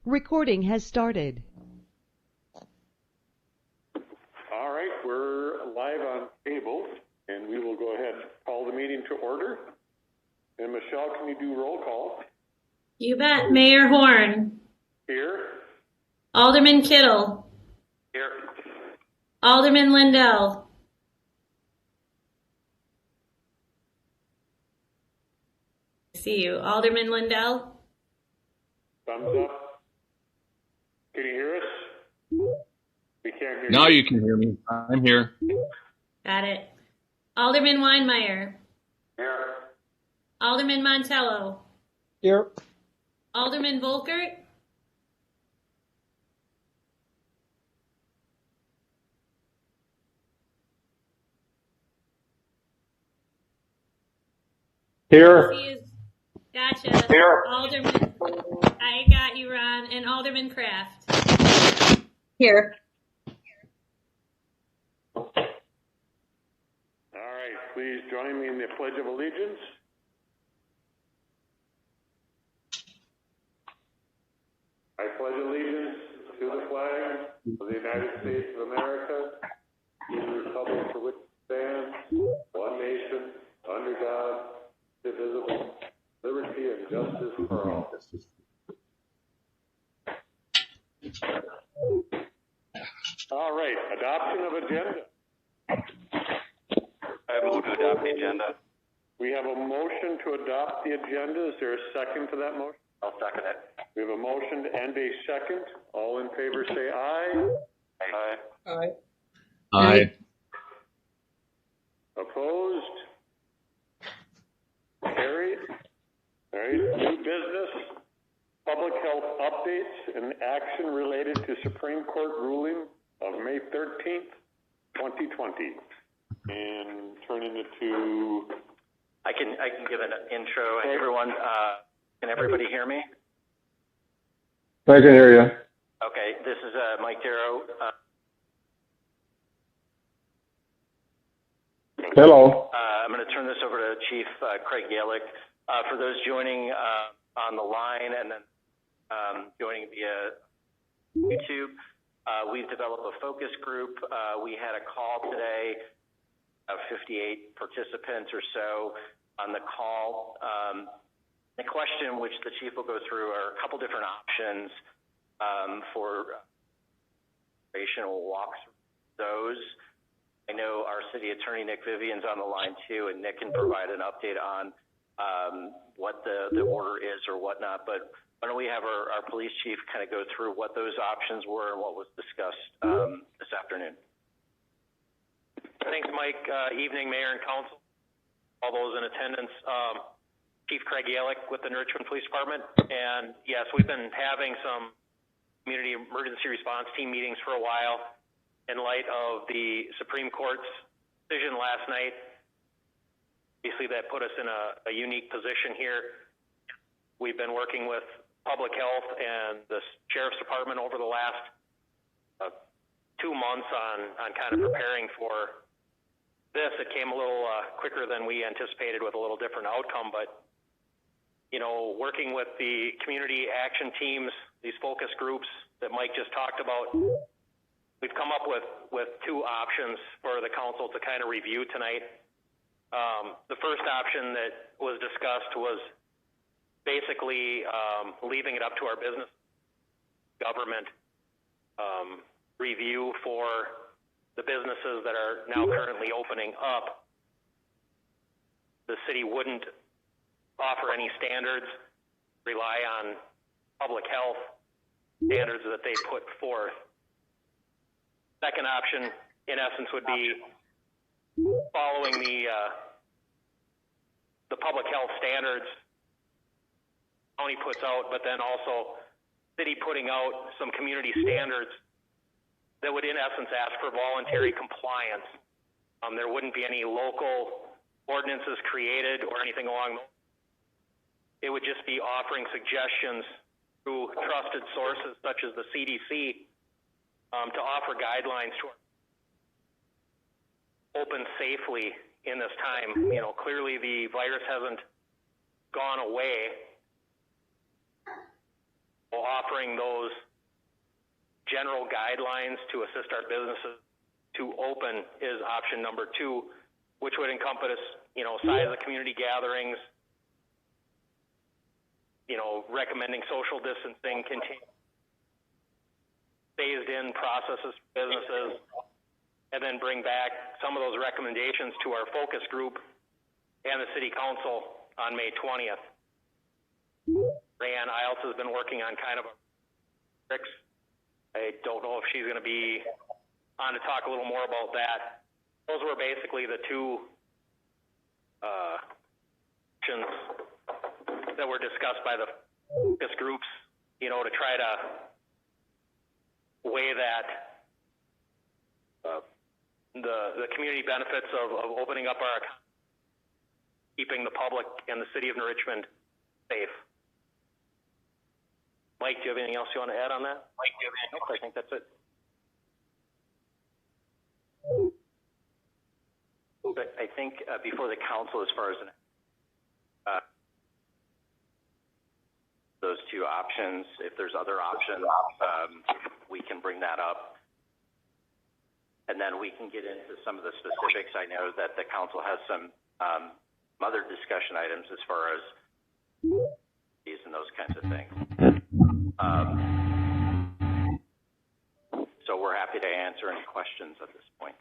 Recording has started. All right, we're live on cable, and we will go ahead and call the meeting to order. And Michelle, can you do roll call? You bet. Mayor Horn. Here. Alderman Kittle. Here. Alderman Lindell. I see you. Alderman Lindell. Thumbs up. Can you hear us? We can't hear you. Now you can hear me. I'm here. Got it. Alderman Weinmeier. Here. Alderman Montello. Here. Alderman Volkert. Here. Gotcha. Here. Alderman. I got you, Ron. And Alderman Kraft. Here. All right, please join me in the Pledge of Allegiance. I pledge allegiance to the flag of the United States of America, to the republic for which it stands, one nation, under God, indivisible, liberty and justice for all. All right, adoption of agenda. I move to adopt the agenda. We have a motion to adopt the agenda. Is there a second to that motion? I'll second it. We have a motion and a second. All in favor say aye. Aye. Aye. Aye. Opposed? Carried. All right, new business, public health updates and action related to Supreme Court ruling of May 13th, 2020. And turning it to... I can give an intro. Hey, everyone, can everybody hear me? I can hear you. Okay, this is Mike Darrow. Hello. I'm going to turn this over to Chief Craig Yellick. For those joining on the line and then joining via YouTube, we've developed a focus group. We had a call today of 58 participants or so on the call. The question which the chief will go through are a couple different options for operational walk through those. I know our city attorney, Nick Vivian's on the line too, and Nick can provide an update on what the order is or whatnot. But why don't we have our police chief kind of go through what those options were and what was discussed this afternoon. Thanks, Mike. Evening, Mayor and Council, all those in attendance. Chief Craig Yellick with the Richmond Police Department. And yes, we've been having some community emergency response team meetings for a while in light of the Supreme Court's decision last night. Obviously, that put us in a unique position here. We've been working with public health and the Sheriff's Department over the last 2 months on kind of preparing for this. It came a little quicker than we anticipated with a little different outcome, but you know, working with the community action teams, these focus groups that Mike just talked about, we've come up with two options for the council to kind of review tonight. The first option that was discussed was basically leaving it up to our business government review for the businesses that are now currently opening up. The city wouldn't offer any standards, rely on public health standards that they put forth. Second option, in essence, would be following the public health standards county puts out, but then also city putting out some community standards that would, in essence, ask for voluntary compliance. There wouldn't be any local ordinances created or anything along those. It would just be offering suggestions through trusted sources such as the CDC to offer guidelines to open safely in this time. You know, clearly the virus hasn't gone away. offering those general guidelines to assist our businesses to open is option number 2, which would encompass, size of community gatherings, recommending social distancing, phased in processes for businesses, and then bring back some of those recommendations to our focus group and the city council on May 20th. Rayanne Iles has been working on kind of a fix. I don't know if she's going to be on to talk a little more about that. Those were basically the 2 options that were discussed by the focus groups, to try to weigh that, the community benefits of opening up our economy, keeping the public and the city of New Richmond safe. Mike, do you have anything else you want to add on that? Nope, I think that's it. But I think before the council, as far as those 2 options, if there's other options, we can bring that up. And then we can get into some of the specifics. I know that the council has some other discussion items as far as these and those kinds of things. So we're happy to answer any questions at this point.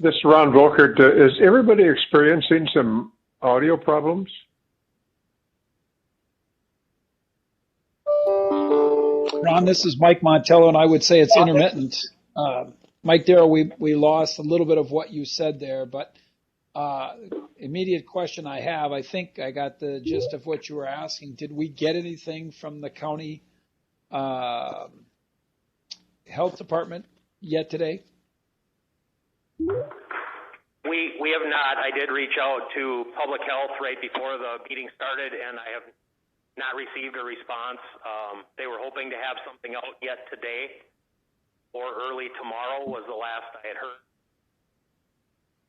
This is Ron Volkert. Is everybody experiencing some audio problems? Ron, this is Mike Montello, and I would say it's intermittent. Mike Darrow, we lost a little bit of what you said there, but immediate question I have, I think I got the gist of what you were asking. Did we get anything from the county health department yet today? We have not. I did reach out to public health right before the meeting started, and I have not received a response. They were hoping to have something out yet today or early tomorrow was the last I had heard.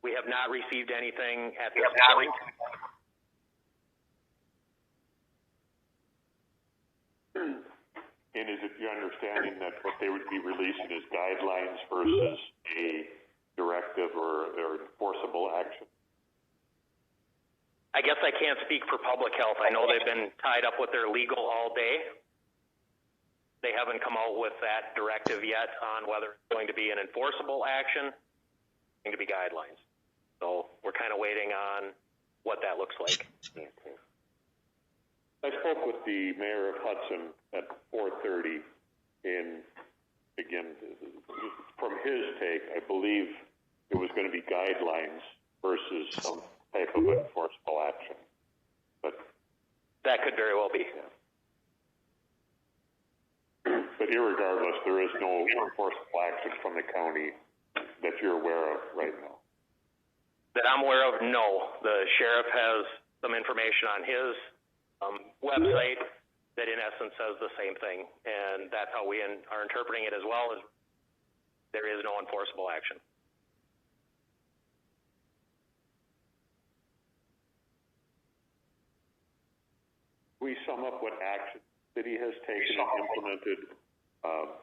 We have not received anything at this point. And is it your understanding that what they would be releasing is guidelines versus a directive or enforceable action? I guess I can't speak for public health. I know they've been tied up with their legal all day. They haven't come out with that directive yet on whether it's going to be an enforceable action, going to be guidelines. So we're kind of waiting on what that looks like. Okay. I spoke with the mayor of Hudson at 4:30, and again, from his take, I believe it was going to be guidelines versus some type of enforceable action. But that could very well be. Yeah. But irregardless, there is no enforceable action from the county that you're aware of right now. That I'm aware of, no. The sheriff has some information on his website that in essence says the same thing, and that's how we are interpreting it as well, as there is no enforceable action. We sum up what action the city has taken and implemented,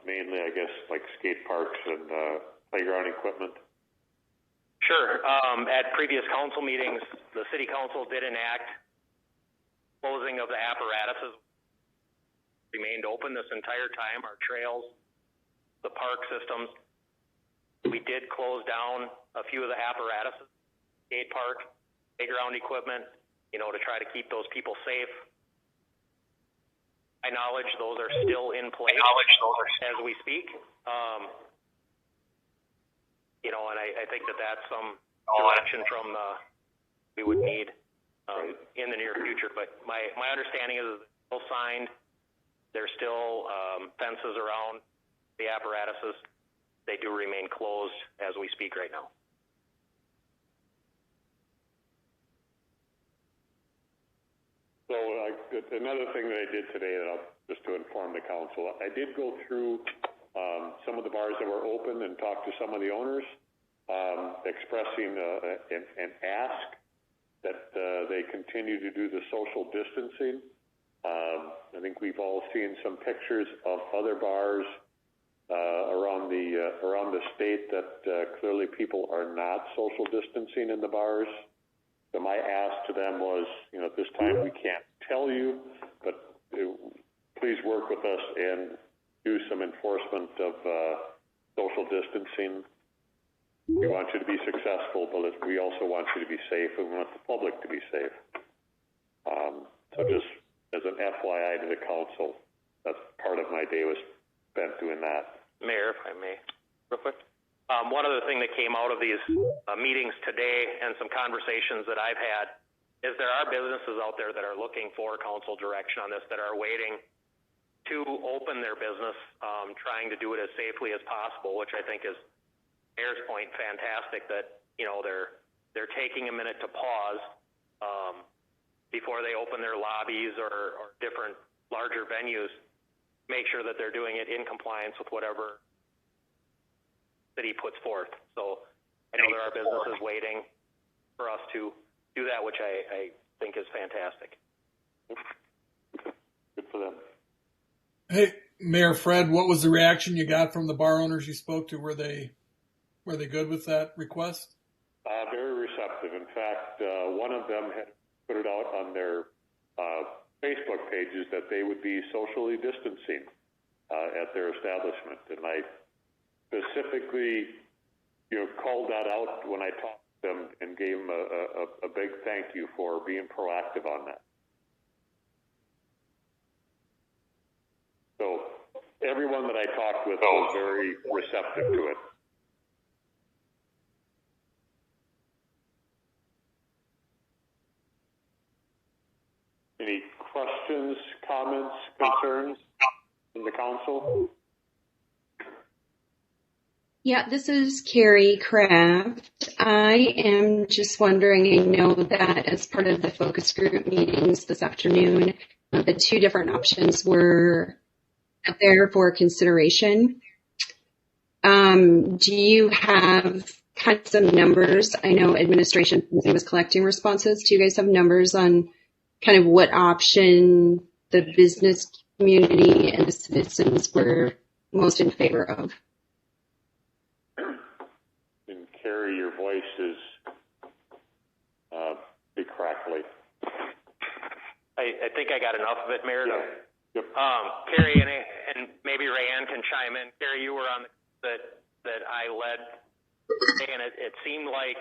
mainly, I guess, like skate parks and playground equipment. Sure. At previous council meetings, the city council did enact closing of the apparatuses. Remained open this entire time. Our trails, the park systems. We did close down a few of the apparatuses, skate park, playground equipment, to try to keep those people safe. I knowledge those are still in place as we speak. And I think that's some direction from we would need in the near future. But my understanding is it's still signed. There's still fences around the apparatuses. They do remain closed as we speak right now. So another thing that I did today, just to inform the council, I did go through some of the bars that were open and talk to some of the owners. expressing an ask that they continue to do the social distancing. I think we've all seen some pictures of other bars around the state that clearly people are not social distancing in the bars. So my ask to them was, at this time we can't tell you, but please work with us and do some enforcement of social distancing. We want you to be successful, but we also want you to be safe, and we want the public to be safe. So just as an FYI to the council, that's part of my day was spent doing that. Mayor, if I may, real quick. One other thing that came out of these meetings today and some conversations that I've had is there are businesses out there that are looking for council direction on this, that are waiting to open their business, trying to do it as safely as possible, which I think is, Mayor's point, fantastic, that, they're taking a minute to pause before they open their lobbies or different larger venues, make sure that they're doing it in compliance with whatever city puts forth. So I know there are businesses waiting for us to do that, which I think is fantastic. Good for them. Hey, Mayor Fred, what was the reaction you got from the bar owners you spoke to? Were they good with that request? Very receptive. In fact, one of them had put it out on their Facebook pages that they would be socially distancing at their establishment, and I specifically, called that out when I talked to them and gave them a big thank you for being proactive on that. So everyone that I talked with was very receptive to it. Any questions, comments, concerns from the council? Yeah, this is Carrie Kraft. I am just wondering, I know that as part of the focus group meetings this afternoon, the two different options were out there for consideration. Do you have kind of some numbers? I know administration was collecting responses. Do you guys have numbers on kind of what option the business community and the citizens were most in favor of? And Carrie, your voice is big crackly. I think I got enough of it, Mayor. Yeah. Yep. Carrie, and maybe Rayanne can chime in. Carrie, you were on that I led, and it seemed like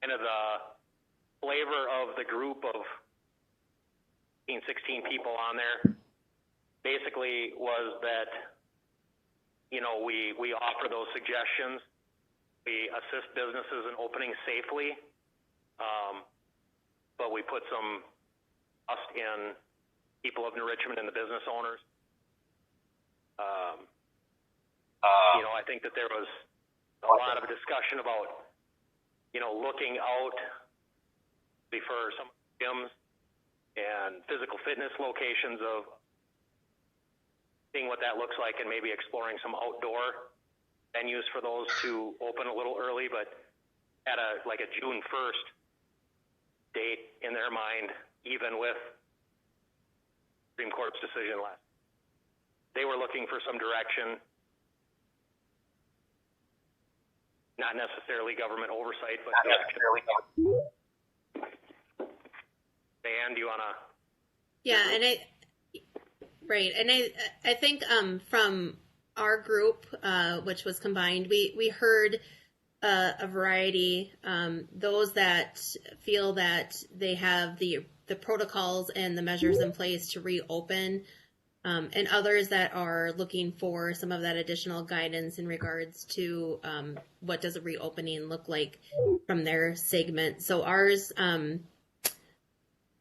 kind of the flavor of the group of 16 people on there basically was that, we offer those suggestions. We assist businesses in opening safely, but we put some trust in people of New Richmond and the business owners. I think that there was a lot of discussion about, looking out for some gyms and physical fitness locations of seeing what that looks like and maybe exploring some outdoor venues for those to open a little early, but at a June 1st date in their mind, even with Supreme Court's decision last. They were looking for some direction, not necessarily government oversight, but direction. Dan, do you want to? Yeah, and I think from our group, which was combined, we heard a variety. Those that feel that they have the protocols and the measures in place to reopen, and others that are looking for some of that additional guidance in regards to what does a reopening look like from their segment. So ours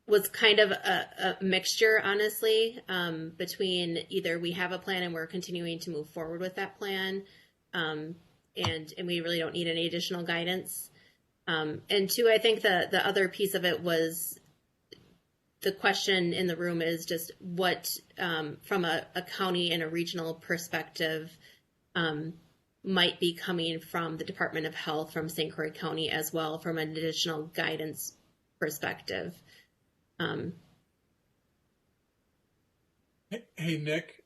was kind of a mixture, honestly, between either we have a plan and we're continuing to move forward with that plan, and we really don't need any additional guidance. And two, I think the other piece of it was the question in the room is just what, from a county and a regional perspective, might be coming from the Department of Health from St. Croix County as well, from an additional guidance perspective. Hey, Nick,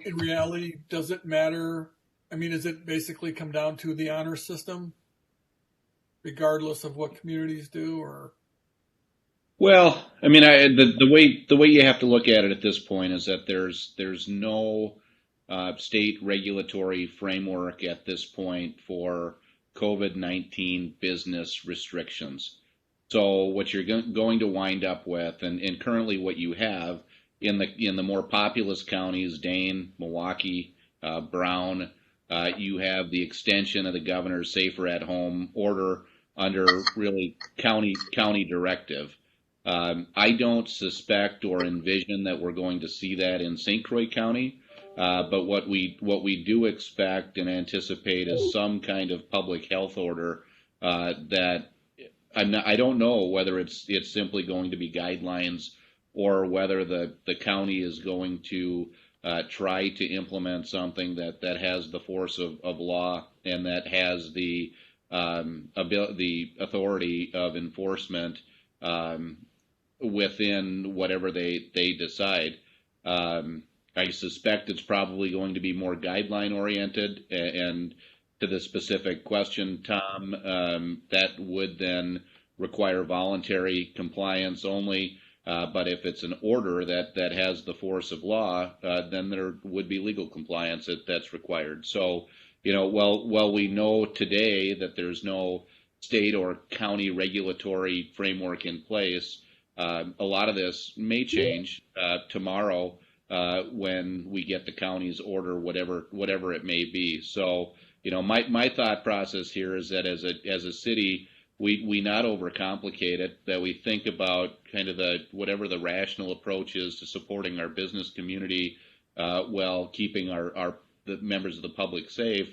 in reality, does it matter? I mean, does it basically come down to the honor system, regardless of what communities do, or? Well, I mean, the way you have to look at it at this point is that there's no state regulatory framework at this point for COVID-19 business restrictions. So what you're going to wind up with, and currently what you have in the more populous counties, Dane, Milwaukee, Brown, you have the extension of the governor's safer at home order under really county directive. I don't suspect or envision that we're going to see that in St. Croix County, but what we do expect and anticipate is some kind of public health order that I don't know whether it's simply going to be guidelines or whether the county is going to try to implement something that has the force of law and that has the authority of enforcement within whatever they decide. I suspect it's probably going to be more guideline oriented, and to the specific question, Tom, that would then require voluntary compliance only. But if it's an order that has the force of law, then there would be legal compliance that's required. So, while we know today that there's no state or county regulatory framework in place, a lot of this may change tomorrow when we get the county's order, whatever it may be. So, my thought process here is that as a city, we not overcomplicate it, that we think about kind of whatever the rational approach is to supporting our business community while keeping the members of the public safe.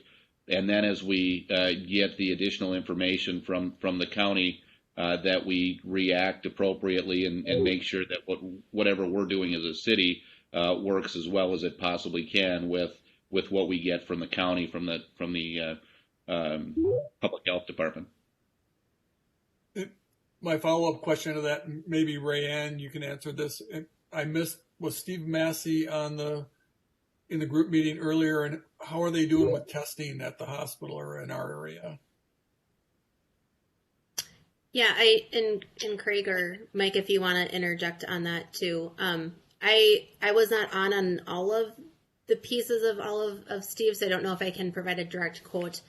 And then as we get the additional information from the county, that we react appropriately and make sure that whatever we're doing as a city works as well as it possibly can with what we get from the county, from the public health department. My follow-up question to that, maybe Rayanne, you can answer this. I missed, was Steve Massey in the group meeting earlier, and how are they doing with testing at the hospital or in our area? Yeah, and Craig or Mike, if you want to interject on that too. I was not on all of the pieces of all of Steve's. I don't know if I can provide a direct quote.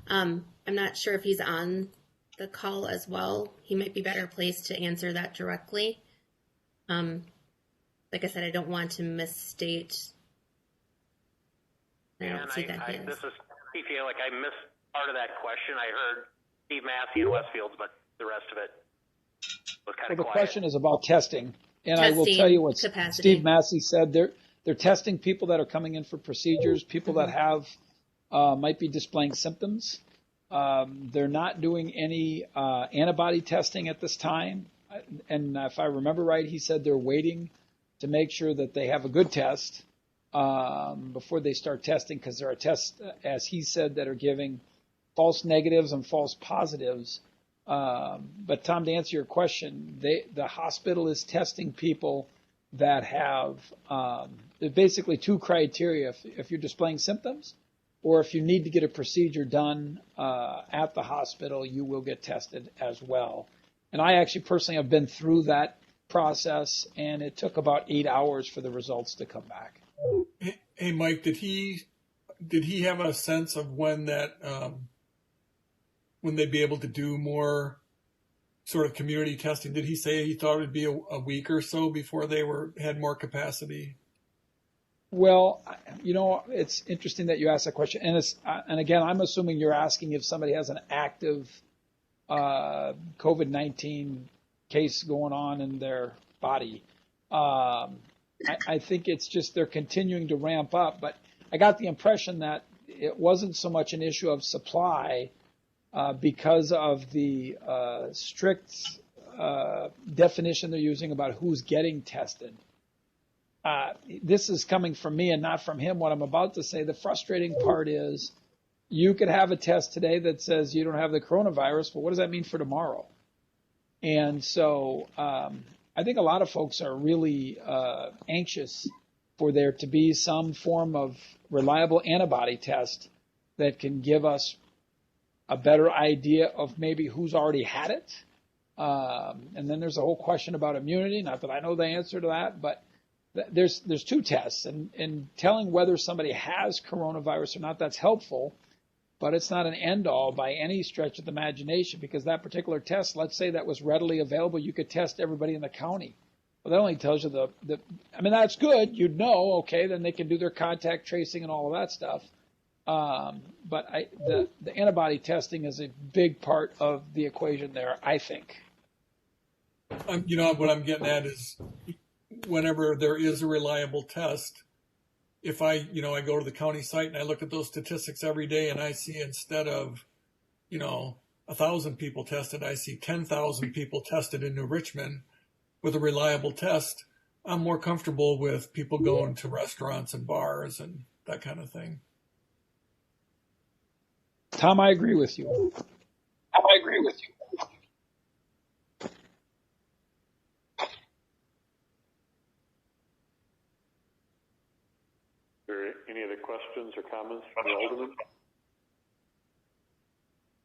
I'm not sure if he's on the call as well. He might be better placed to answer that directly. Like I said, I don't want to misstate. I don't see that. This is Steve Gaelic. I missed part of that question. I heard Steve Massey and Westfields, but the rest of it was kind of quiet. The question is about testing, and I will tell you what capacity. Steve Massey said. They're testing people that are coming in for procedures, people that have might be displaying symptoms. They're not doing any antibody testing at this time. And if I remember right, he said they're waiting to make sure that they have a good test before they start testing, because there are tests, as he said, that are giving false negatives and false positives. But Tom, to answer your question, the hospital is testing people that have basically two criteria. If you're displaying symptoms, or if you need to get a procedure done at the hospital, you will get tested as well. And I actually personally have been through that process, and it took about 8 hours for the results to come back. Hey, Mike, did he have a sense of when that when they'd be able to do more sort of community testing? Did he say he thought it would be a week or so before they had more capacity? Well, it's interesting that you asked that question. And again, I'm assuming you're asking if somebody has an active COVID-19 case going on in their body. I think it's just they're continuing to ramp up. But I got the impression that it wasn't so much an issue of supply because of the strict definition they're using about who's getting tested. This is coming from me and not from him, what I'm about to say. The frustrating part is you could have a test today that says you don't have the coronavirus, but what does that mean for tomorrow? And so I think a lot of folks are really anxious for there to be some form of reliable antibody test that can give us a better idea of maybe who's already had it. And then there's a whole question about immunity. Not that I know the answer to that, but there's two tests. And telling whether somebody has coronavirus or not, that's helpful. But it's not an end-all by any stretch of the imagination, because that particular test, let's say that was readily available, you could test everybody in the county. Well, that only tells you I mean, that's good. You'd know, okay, then they can do their contact tracing and all of that stuff. But the antibody testing is a big part of the equation there, I think. You know, what I'm getting at is whenever there is a reliable test, if I go to the county site and I look at those statistics every day and I see instead of, 1,000 people tested, I see 10,000 people tested in New Richmond with a reliable test, I'm more comfortable with people going to restaurants and bars and that kind of thing. Tom, I agree with you. Any other questions or comments from the alderman?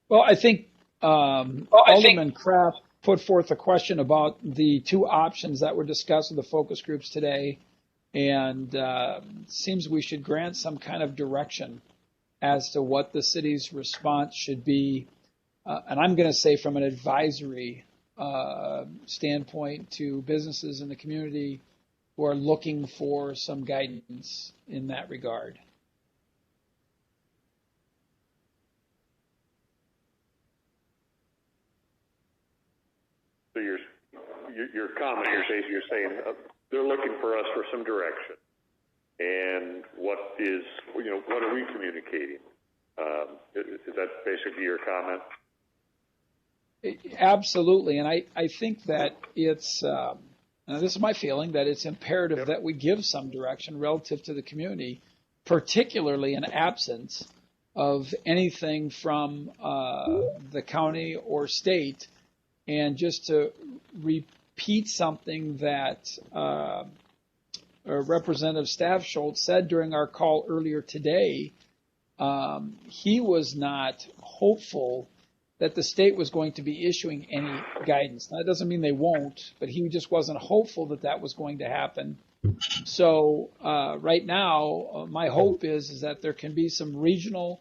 Well, I think Alderman Kraft put forth a question about the two options that were discussed with the focus groups today, and seems we should grant some kind of direction as to what the city's response should be. And I'm going to say from an advisory standpoint to businesses in the community who are looking for some guidance in that regard. So your comment here, Stacey, you're saying they're looking for us for some direction. And what are we communicating? Is that basically your comment? Absolutely. And I think that it's, this is my feeling, that it's imperative that we give some direction relative to the community, particularly in absence of anything from the county or state. And just to repeat something that Representative Staff Schultz said during our call earlier today, he was not hopeful that the state was going to be issuing any guidance. Now, that doesn't mean they won't, but he just wasn't hopeful that that was going to happen. So right now, my hope is that there can be some regional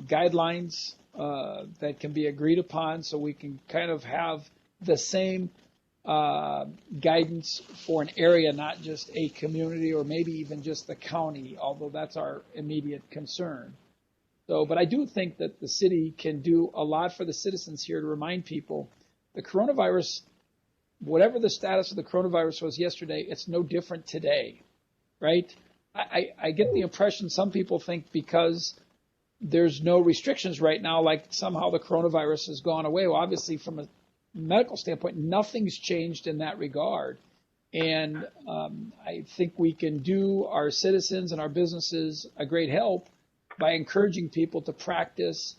guidelines that can be agreed upon, so we can kind of have the same guidance for an area, not just a community or maybe even just the county, although that's our immediate concern. So, but I do think that the city can do a lot for the citizens here to remind people the coronavirus, whatever the status of the coronavirus was yesterday, it's no different today, right? I get the impression some people think because there's no restrictions right now, like somehow the coronavirus has gone away. Well, obviously, from a medical standpoint, nothing's changed in that regard. And I think we can do our citizens and our businesses a great help by encouraging people to practice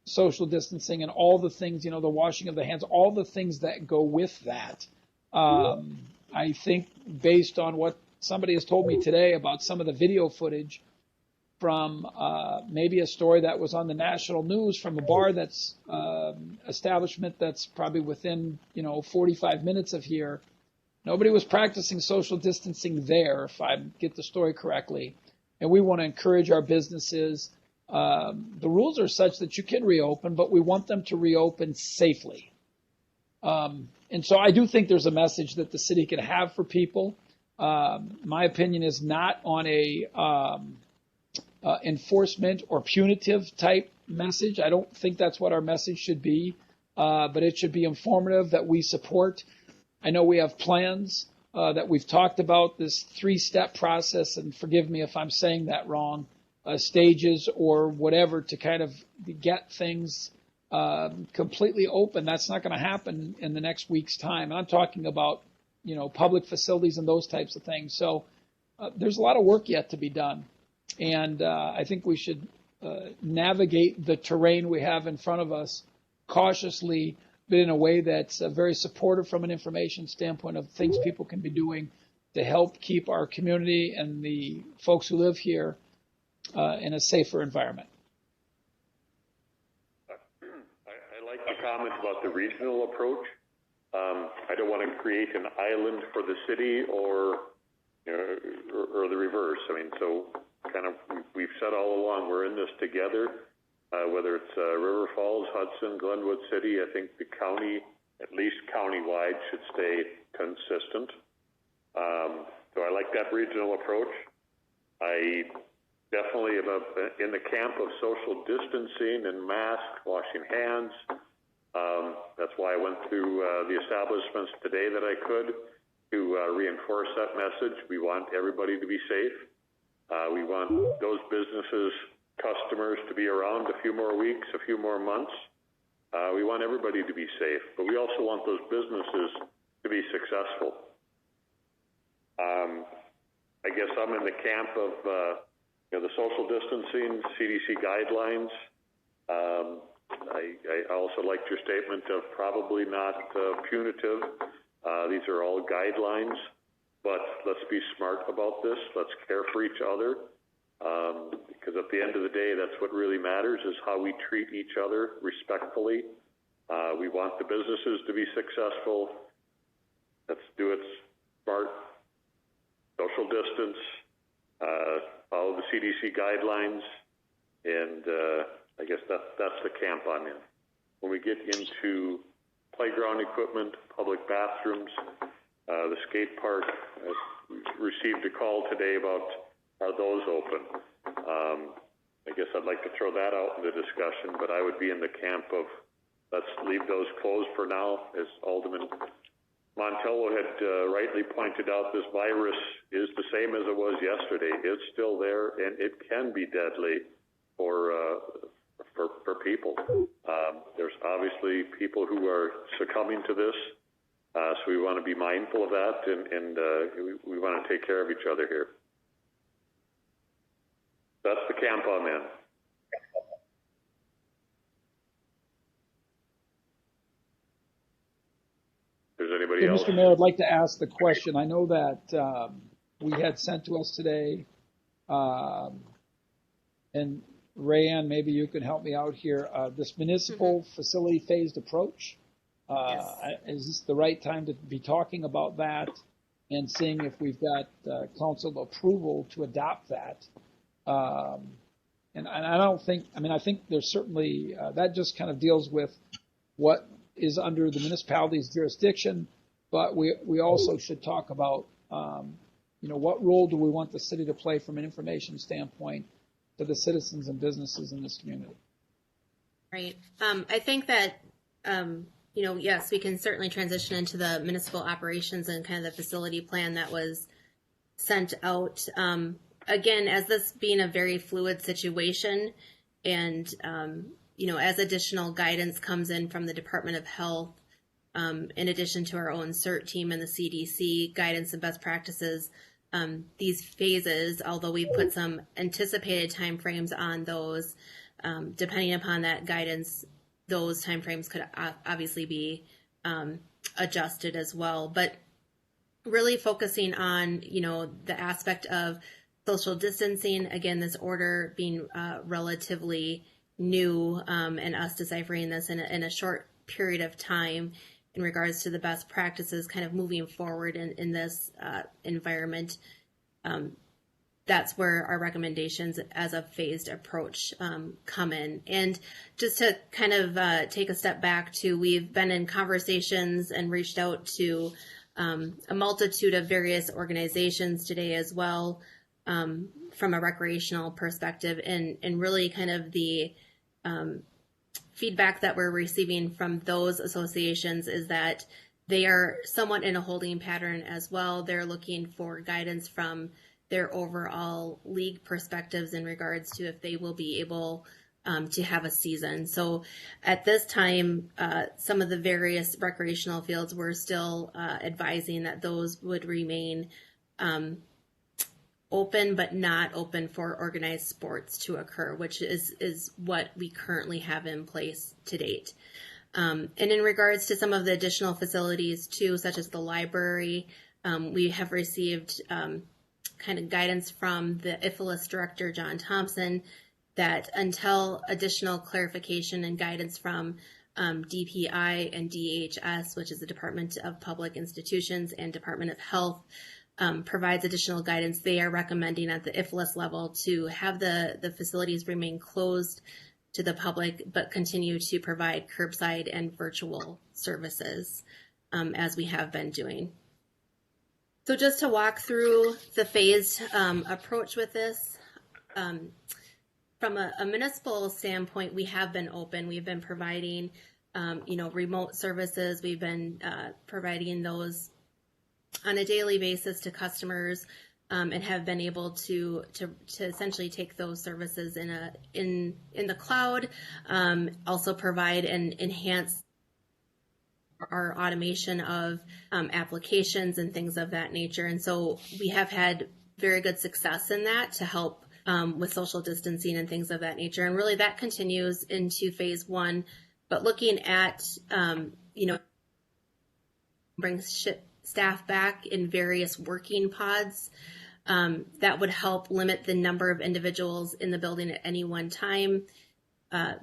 social distancing and all the things, the washing of the hands, all the things that go with that. I think based on what somebody has told me today about some of the video footage from maybe a story that was on the national news from a bar that's establishment that's probably within 45 minutes of here. Nobody was practicing social distancing there, if I get the story correctly. And we want to encourage our businesses. The rules are such that you can reopen, but we want them to reopen safely. And so I do think there's a message that the city can have for people. My opinion is not on a enforcement or punitive type message. I don't think that's what our message should be, but it should be informative, that we support. I know we have plans that we've talked about, this 3-step process, and forgive me if I'm saying that wrong, stages or whatever, to kind of get things completely open. That's not going to happen in the next week's time. And I'm talking about, public facilities and those types of things. So there's a lot of work yet to be done. And I think we should navigate the terrain we have in front of us cautiously, but in a way that's very supportive from an information standpoint of things people can be doing to help keep our community and the folks who live here in a safer environment. I like the comment about the regional approach. I don't want to create an island for the city or the reverse. I mean, so kind of we've said all along we're in this together. Whether it's River Falls, Hudson, Glenwood City, I think the county, at least countywide, should stay consistent. So I like that regional approach. I definitely am in the camp of social distancing and mask, washing hands. That's why I went through the establishments today that I could to reinforce that message. We want everybody to be safe. We want those businesses, customers to be around a few more weeks, a few more months. We want everybody to be safe, but we also want those businesses to be successful. I guess I'm in the camp of the social distancing, CDC guidelines. I also liked your statement of probably not punitive. These are all guidelines, but let's be smart about this. Let's care for each other, because at the end of the day, that's what really matters, is how we treat each other respectfully. We want the businesses to be successful. Let's do it smart, social distance, follow the CDC guidelines, and I guess that's the camp I'm in. When we get into playground equipment, public bathrooms, the skate park, we received a call today about are those open. I guess I'd like to throw that out in the discussion, but I would be in the camp of let's leave those closed for now. As Alderman Montello had rightly pointed out, this virus is the same as it was yesterday. It's still there, and it can be deadly for people. There's obviously people who are succumbing to this, so we want to be mindful of that, and we want to take care of each other here. That's the camp I'm in. There's anybody else? Mr. Mayor, I'd like to ask the question. I know that we had sent to us today, and Rayanne, maybe you can help me out here. This municipal facility phased approach. Yes. Is this the right time to be talking about that and seeing if we've got council approval to adopt that? And I don't think, I think there's certainly, that just kind of deals with what is under the municipality's jurisdiction, but we also should talk about, what role do we want the city to play from an information standpoint to the citizens and businesses in this community? Right. I think that, yes, we can certainly transition into the municipal operations and kind of the facility plan that was sent out. Again, as this being a very fluid situation and, as additional guidance comes in from the Department of Health, in addition to our own CERT team and the CDC guidance and best practices, these phases, although we put some anticipated timeframes on those, depending upon that guidance, those timeframes could obviously be adjusted as well. But really focusing on, the aspect of social distancing, again, this order being relatively new, and us deciphering this in a short period of time in regards to the best practices kind of moving forward in this environment. That's where our recommendations as a phased approach come in. And just to kind of take a step back we've been in conversations and reached out to a multitude of various organizations today as well, from a recreational perspective, and really kind of the feedback that we're receiving from those associations is that they are somewhat in a holding pattern as well. They're looking for guidance from their overall league perspectives in regards to if they will be able to have a season. So at this time, some of the various recreational fields were still advising that those would remain open but not open for organized sports to occur, which is what we currently have in place to date. And in regards to some of the additional facilities too, such as the library, we have received kind of guidance from the IFLS director, John Thompson, that until additional clarification and guidance from DPI and DHS, which is the Department of Public Institutions, and Department of Health, provides additional guidance, they are recommending at the IFLS level to have the facilities remain closed to the public, but continue to provide curbside and virtual services as we have been doing. So just to walk through the phased approach with this, from a municipal standpoint, we have been open. We've been providing, remote services. We've been providing those on a daily basis to customers, and have been able to essentially take those services in the cloud. Also provide and enhance our automation of applications and things of that nature. And so we have had very good success in that to help with social distancing and things of that nature. And really that continues into phase one. But looking at, bring staff back in various working pods, that would help limit the number of individuals in the building at any one time,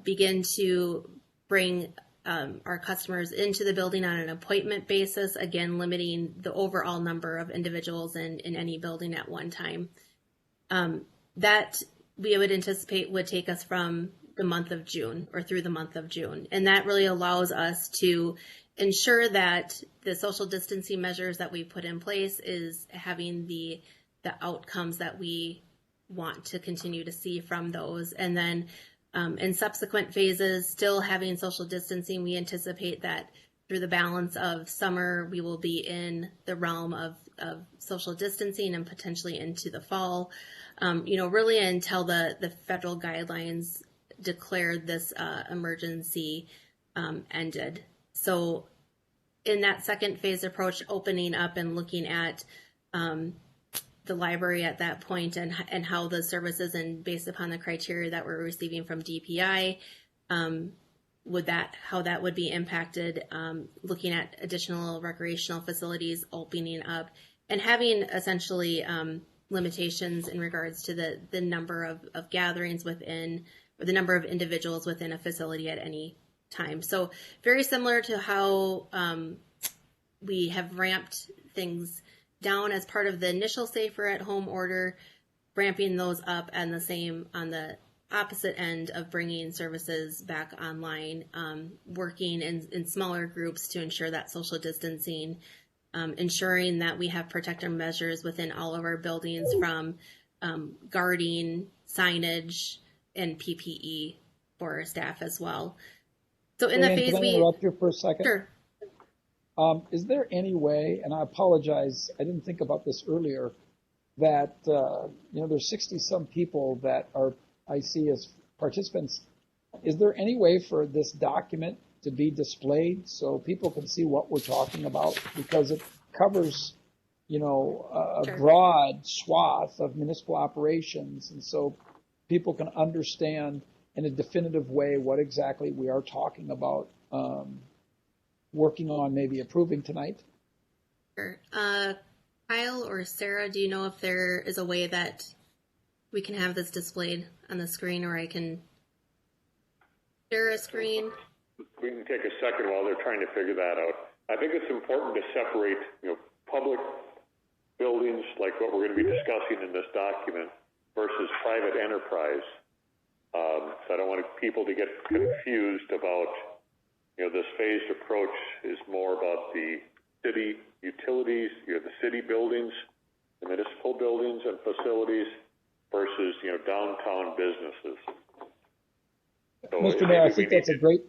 begin to bring our customers into the building on an appointment basis, again, limiting the overall number of individuals in any building at one time. That we would anticipate would take us from the month of June or through the month of June. And that really allows us to ensure that the social distancing measures that we put in place is having the outcomes that we want to continue to see from those. And then in subsequent phases, still having social distancing, we anticipate that through the balance of summer, we will be in the realm of social distancing and potentially into the fall, really until the federal guidelines declared this emergency ended. So in that second phase approach, opening up and looking at the library at that point and how the services, and based upon the criteria that we're receiving from DPI, how that would be impacted, looking at additional recreational facilities opening up, and having essentially limitations in regards to the number of gatherings within, or the number of individuals within a facility at any time. So very similar to how we have ramped things down as part of the initial safer at home order, ramping those up, and the same on the opposite end of bringing services back online, working in smaller groups to ensure that social distancing, ensuring that we have protective measures within all of our buildings, from guarding, signage, and PPE for our staff as well. So in the phase, can I interrupt you for a second? Sure. Is there any way, and I apologize, I didn't think about this earlier, that, there's 60-some people that I see as participants. Is there any way for this document to be displayed so people can see what we're talking about? Because it covers, a Sure. broad swath of municipal operations, and so people can understand in a definitive way what exactly we are talking about, working on, maybe approving tonight. Sure. Kyle or Sarah, do you know if there is a way that we can have this displayed on the screen, or I can share a screen? We can take a second while they're trying to figure that out. I think it's important to separate, public buildings like what we're going to be discussing in this document versus private enterprise. So I don't want people to get confused about, this phased approach is more about the city utilities, the city buildings, the municipal buildings and facilities versus, downtown businesses. So Mr. Mayor, I think that's a great.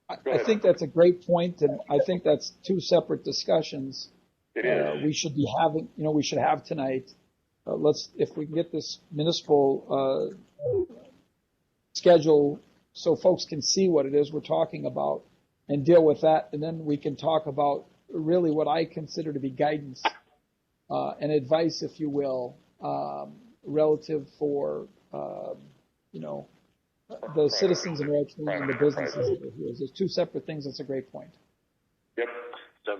I think that's a great point, and I think that's two separate discussions. It is. We should be having, we should have tonight. If we can get this municipal schedule so folks can see what it is we're talking about and deal with that, and then we can talk about really what I consider to be guidance and advice, if you will, relative for, the citizens in Richmond and the businesses that are here. There's two separate things. That's a great point. Yep. So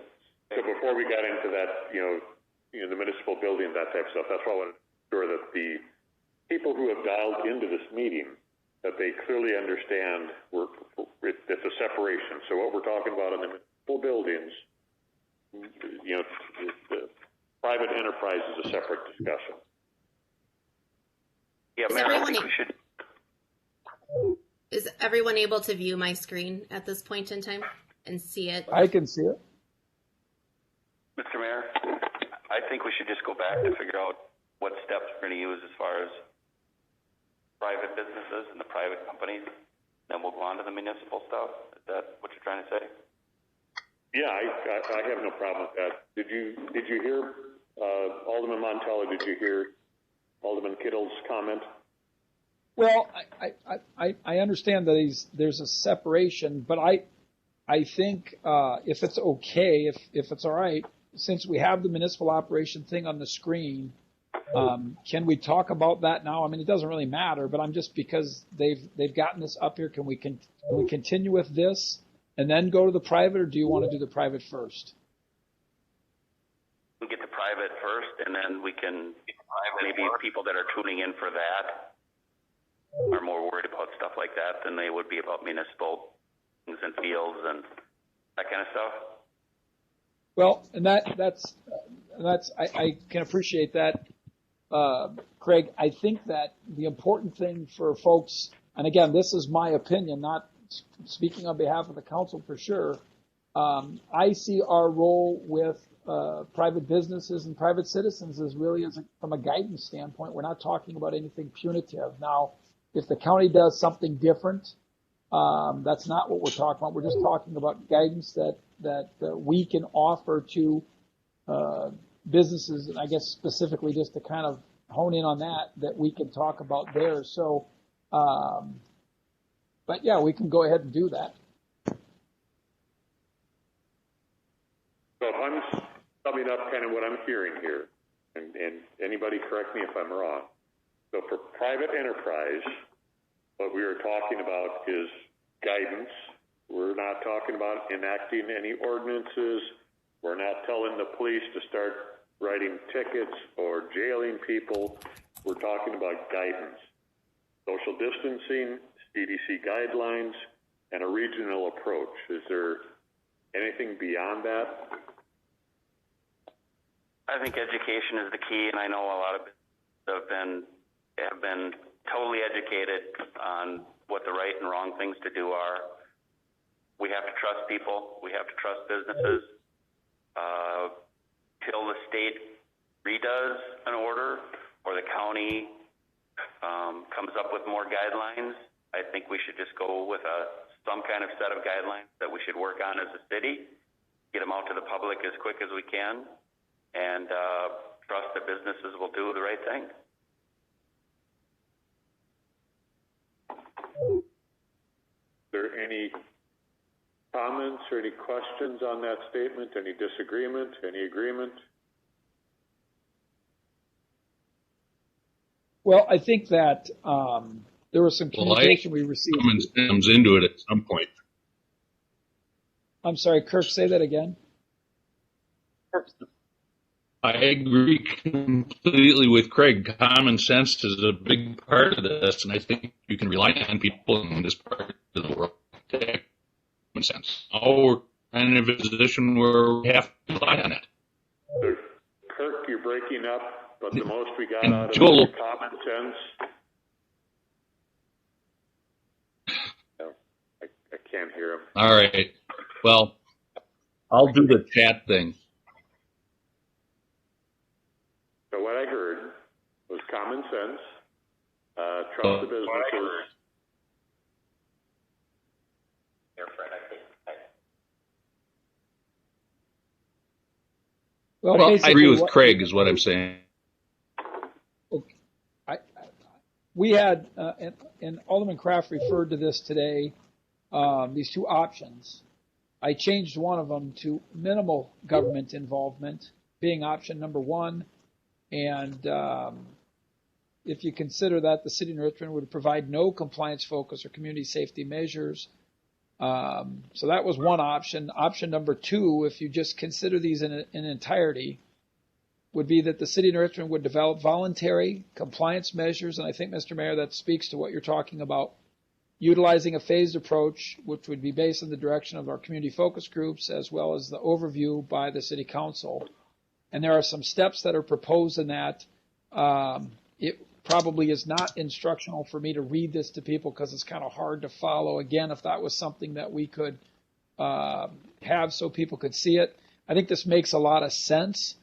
before we got into that, the municipal building, that type of stuff, that's why I want to ensure that the people who have dialed into this meeting, that they clearly understand it's a separation. So what we're talking about in the municipal buildings, the private enterprise is a separate discussion. Yeah, Mayor, I think we should. Is everyone able to view my screen at this point in time and see it? I can see it. Mr. Mayor, I think we should just go back to figure out what steps we're going to use as far as private businesses and the private companies. Then we'll go on to the municipal stuff. Is that what you're trying to say? Yeah, I have no problem with that. Did you hear Alderman Montella? Did you hear Alderman Kittle's comment? Well, I understand that there's a separation, but I think if it's okay, if it's all right, since we have the municipal operation thing on the screen, can we talk about that now? I mean, it doesn't really matter, but I'm just because they've gotten this up here. Can we continue with this and then go to the private, or do you want to do the private first? We get the private first, and then we can maybe people that are tuning in for that are more worried about stuff like that than they would be about municipal things and fields and that kind of stuff. Well, and that's I can appreciate that, Craig. I think that the important thing for folks, and again, this is my opinion, not speaking on behalf of the council for sure. I see our role with private businesses and private citizens as really from a guidance standpoint. We're not talking about anything punitive. Now, if the county does something different, that's not what we're talking about. We're just talking about guidance that we can offer to businesses, and I guess specifically just to kind of hone in on that we can talk about there. So, but yeah, we can go ahead and do that. So if I'm summing up kind of what I'm hearing here, and anybody correct me if I'm wrong. So for private enterprise, what we are talking about is guidance. We're not talking about enacting any ordinances. We're not telling the police to start writing tickets or jailing people. We're talking about guidance. Social distancing, CDC guidelines, and a regional approach. Is there anything beyond that? I think education is the key, and I know a lot of businesses have been totally educated on what the right and wrong things to do are. We have to trust people. We have to trust businesses. Till the state redoes an order or the county comes up with more guidelines, I think we should just go with some kind of set of guidelines that we should work on as a city, get them out to the public as quick as we can, and trust that businesses will do the right thing. Is there any comments or any questions on that statement? Any disagreement? Any agreement? Well, I think that there was some communication we received. Comes into it at some point. I'm sorry, Kirk, say that again. I agree completely with Craig. Common sense is a big part of this, and I think you can rely on people in this part of the world to have common sense. Now we're kind of in a position where we have to rely on it. Kirk, you're breaking up, but the most we got out of Joel, it is common sense. No, I can't hear him. All right. Well, I'll do the chat thing. So what I heard was common sense, trust the businesses. Well, I agree with Craig is what I'm saying. Okay. We had, and Alderman Kraft referred to this today, these two options. I changed one of them to minimal government involvement, being option number one. And if you consider that the city of Richmond would provide no compliance focus or community safety measures. So that was one option. Option number two, if you just consider these in entirety, would be that the city of Richmond would develop voluntary compliance measures. And I think, Mr. Mayor, that speaks to what you're talking about, utilizing a phased approach, which would be based on the direction of our community focus groups, as well as the overview by the city council. And there are some steps that are proposed in that. It probably is not instructional for me to read this to people because it's kind of hard to follow. Again, if that was something that we could have so people could see it, I think this makes a lot of sense.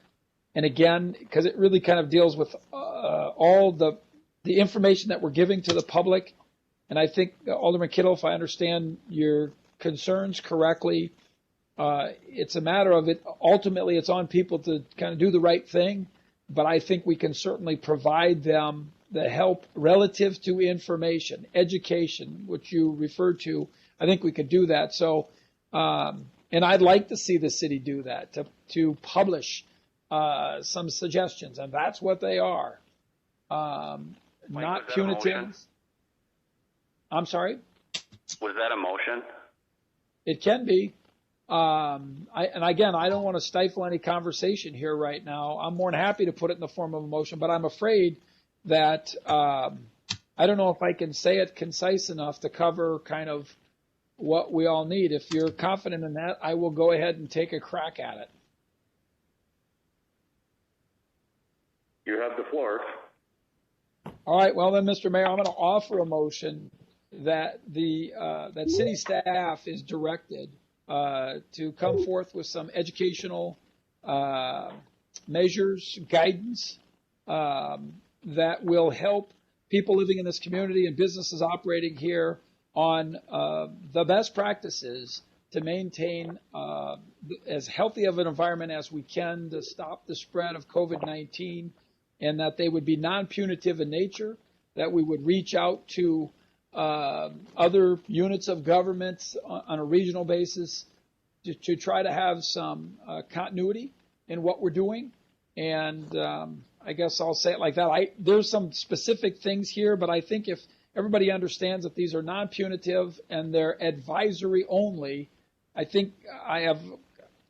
And again, because it really kind of deals with all the information that we're giving to the public. And I think, Alderman Kittle, if I understand your concerns correctly, it's a matter of it. Ultimately, it's on people to kind of do the right thing. But I think we can certainly provide them the help relative to information, education, which you referred to. I think we could do that. So, and I'd like to see the city do that, to publish some suggestions, and that's what they are. Not punitive. I'm sorry? Was that a motion? It can be. And again, I don't want to stifle any conversation here right now. I'm more than happy to put it in the form of a motion, but I'm afraid that I don't know if I can say it concise enough to cover kind of what we all need. If you're confident in that, I will go ahead and take a crack at it. You have the floor. All right. Well, then, Mr. Mayor, I'm going to offer a motion that that city staff is directed to come forth with some educational measures, guidance that will help people living in this community and businesses operating here on the best practices to maintain as healthy of an environment as we can to stop the spread of COVID-19, and that they would be non-punitive in nature, that we would reach out to other units of government on a regional basis to try to have some continuity in what we're doing. And I guess I'll say it like that. There's some specific things here, but I think if everybody understands that these are non-punitive and they're advisory only, I think I have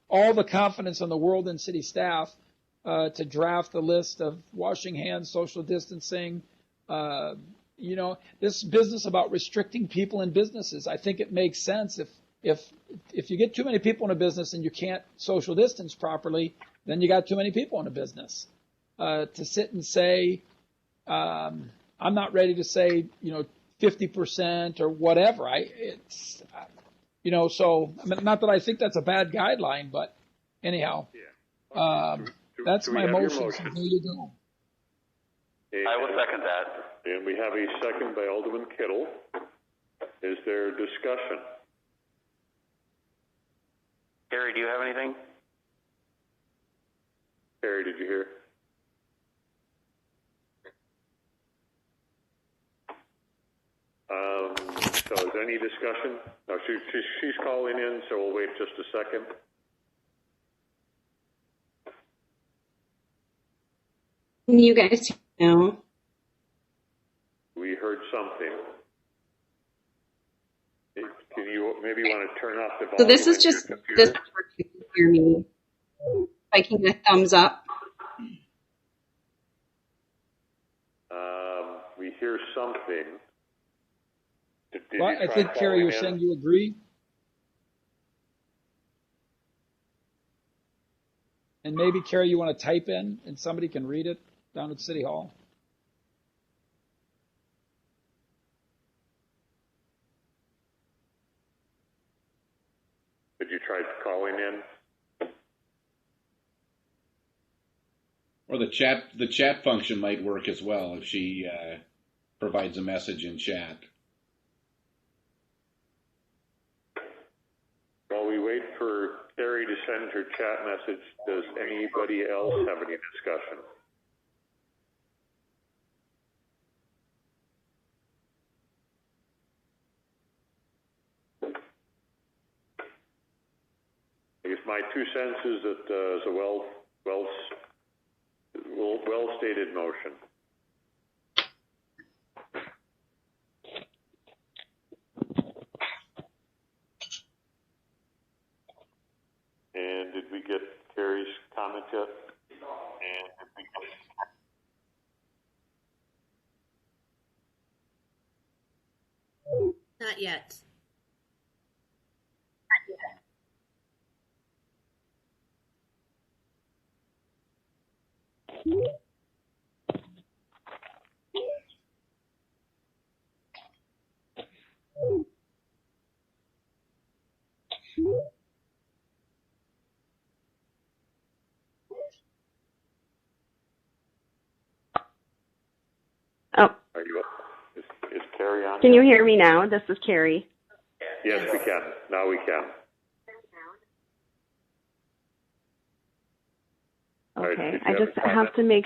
all the confidence in the world in city staff to draft the list of washing hands, social distancing, this business about restricting people in businesses. I think it makes sense if you get too many people in a business and you can't social distance properly, then you got too many people in a business. To sit and say, I'm not ready to say, 50% or whatever. So I mean, not that I think that's a bad guideline, but anyhow, that's my motion. So there you go. I will second that. And we have a second by Alderman Kittle. Is there discussion? Terry, do you have anything? Terry, did you hear? So is there any discussion? No, she's calling in, so we'll wait just a second. You guys know. We heard something. Can you maybe want to turn off the volume? So this is just this part you can hear me. If I can get a thumbs up. We hear something. Well, I think, Carrie, you're saying you agree? And maybe, Carrie, you want to type in and somebody can read it down at City Hall? Did you try calling in? Or the chat function might work as well if she provides a message in chat. While we wait for Carrie to send her chat message, does anybody else have any discussion? I guess my 2 cents is that as a well-stated motion. And did we get Carrie's comment yet? And did we get... Not yet. Oh, Are you up? Is Carrie on? can you hear me now? This is Carrie. Yes, we can. Now we can. Okay, Right, I just have to make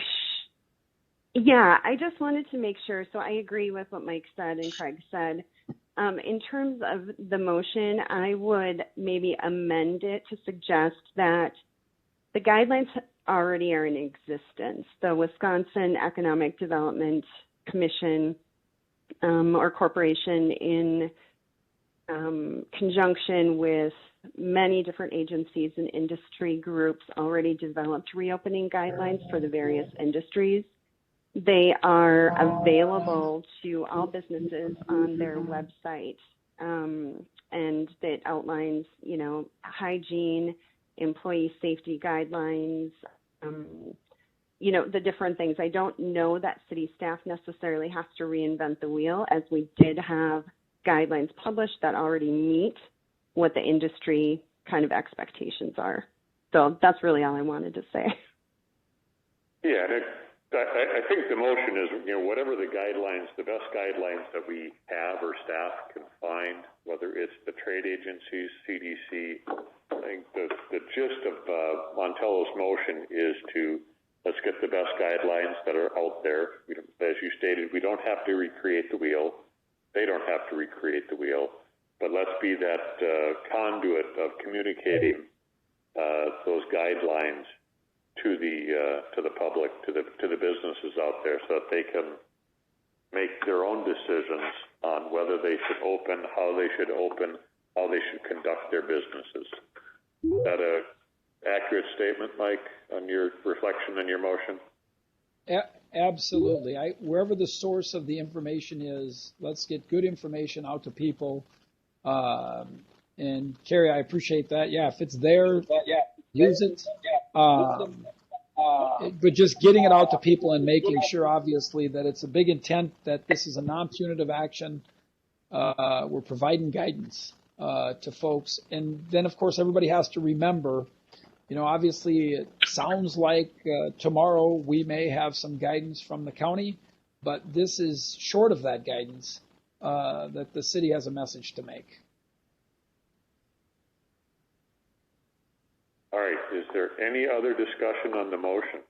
I just wanted to make sure. So I agree with what Mike said and Craig said. In terms of the motion, I would maybe amend it to suggest that the guidelines already are in existence. The Wisconsin Economic Development Commission or corporation, in conjunction with many different agencies and industry groups, already developed reopening guidelines for the various industries. They are available to all businesses on their website, and that outlines, hygiene, employee safety guidelines, the different things. I don't know that city staff necessarily has to reinvent the wheel, as we did have guidelines published that already meet what the industry kind of expectations are. So that's really all I wanted to say. Yeah, and I think the motion is, whatever the guidelines, the best guidelines that we have or staff can find, whether it's the trade agencies, CDC. I think the gist of Montello's motion is to let's get the best guidelines that are out there. As you stated, we don't have to recreate the wheel. They don't have to recreate the wheel. But let's be that conduit of communicating those guidelines to the public, to the businesses out there, so that they can make their own decisions on whether they should open, how they should conduct their businesses. Is that a accurate statement, Mike, on your reflection and your motion? Absolutely. Wherever the source of the information is, let's get good information out to people. And Carrie, I appreciate that. Yeah, if it's there, use it. But just getting it out to people and making sure, obviously, that it's a big intent, that this is a non-punitive action. We're providing guidance to folks. And then, of course, everybody has to remember, obviously it sounds like tomorrow we may have some guidance from the county, but this is short of that guidance, that the city has a message to make. All right. Is there any other discussion on the motion?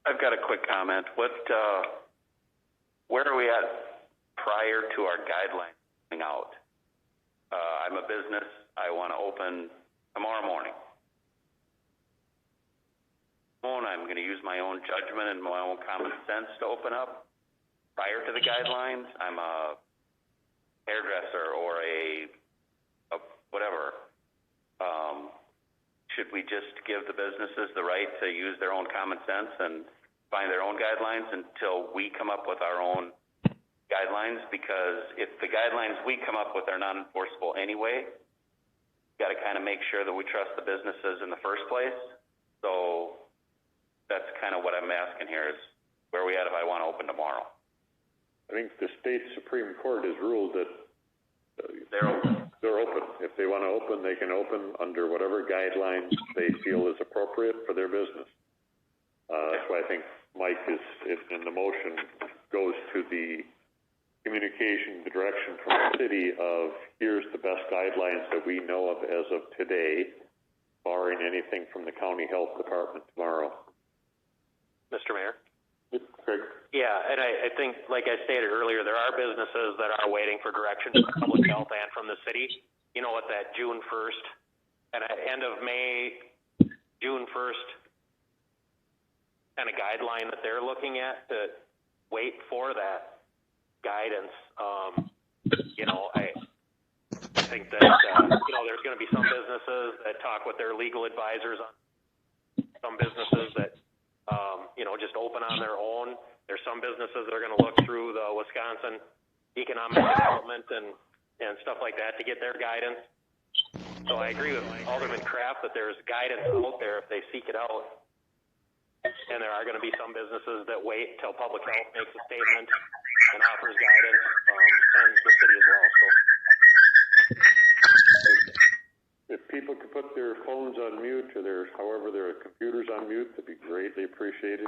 I've got a quick comment. Where are we at prior to our guidelines coming out? I'm a business. I want to open tomorrow morning. I'm going to use my own judgment and my own common sense to open up. Prior to the guidelines, I'm a hairdresser or a whatever. Should we just give the businesses the right to use their own common sense and find their own guidelines until we come up with our own guidelines? Because if the guidelines we come up with are not enforceable anyway, we've got to kind of make sure that we trust the businesses in the first place. So that's kind of what I'm asking here is, where are we at if I want to open tomorrow? I think the state Supreme Court has ruled that they're open. If they want to open, they can open under whatever guidelines they feel is appropriate for their business. That's why I think Mike is in the motion goes to the communication, the direction from the city of here's the best guidelines that we know of as of today, barring anything from the county health department tomorrow. Mr. Mayor? Craig? Yeah, and I think, like I stated earlier, there are businesses that are waiting for direction from public health and from the city. At that June 1st and at end of May June 1st kind of guideline that they're looking at to wait for that guidance. I think that, there's going to be some businesses that talk with their legal advisors on some businesses that, just open on their own. There's some businesses that are going to look through the Wisconsin economic development and stuff like that to get their guidance. So I agree with Alderman Kraft that there's guidance out there if they seek it out. And there are going to be some businesses that wait till public health makes a statement and offers guidance, and the city as well. So if people could put their phones on mute or their computers on mute, that'd be greatly appreciated.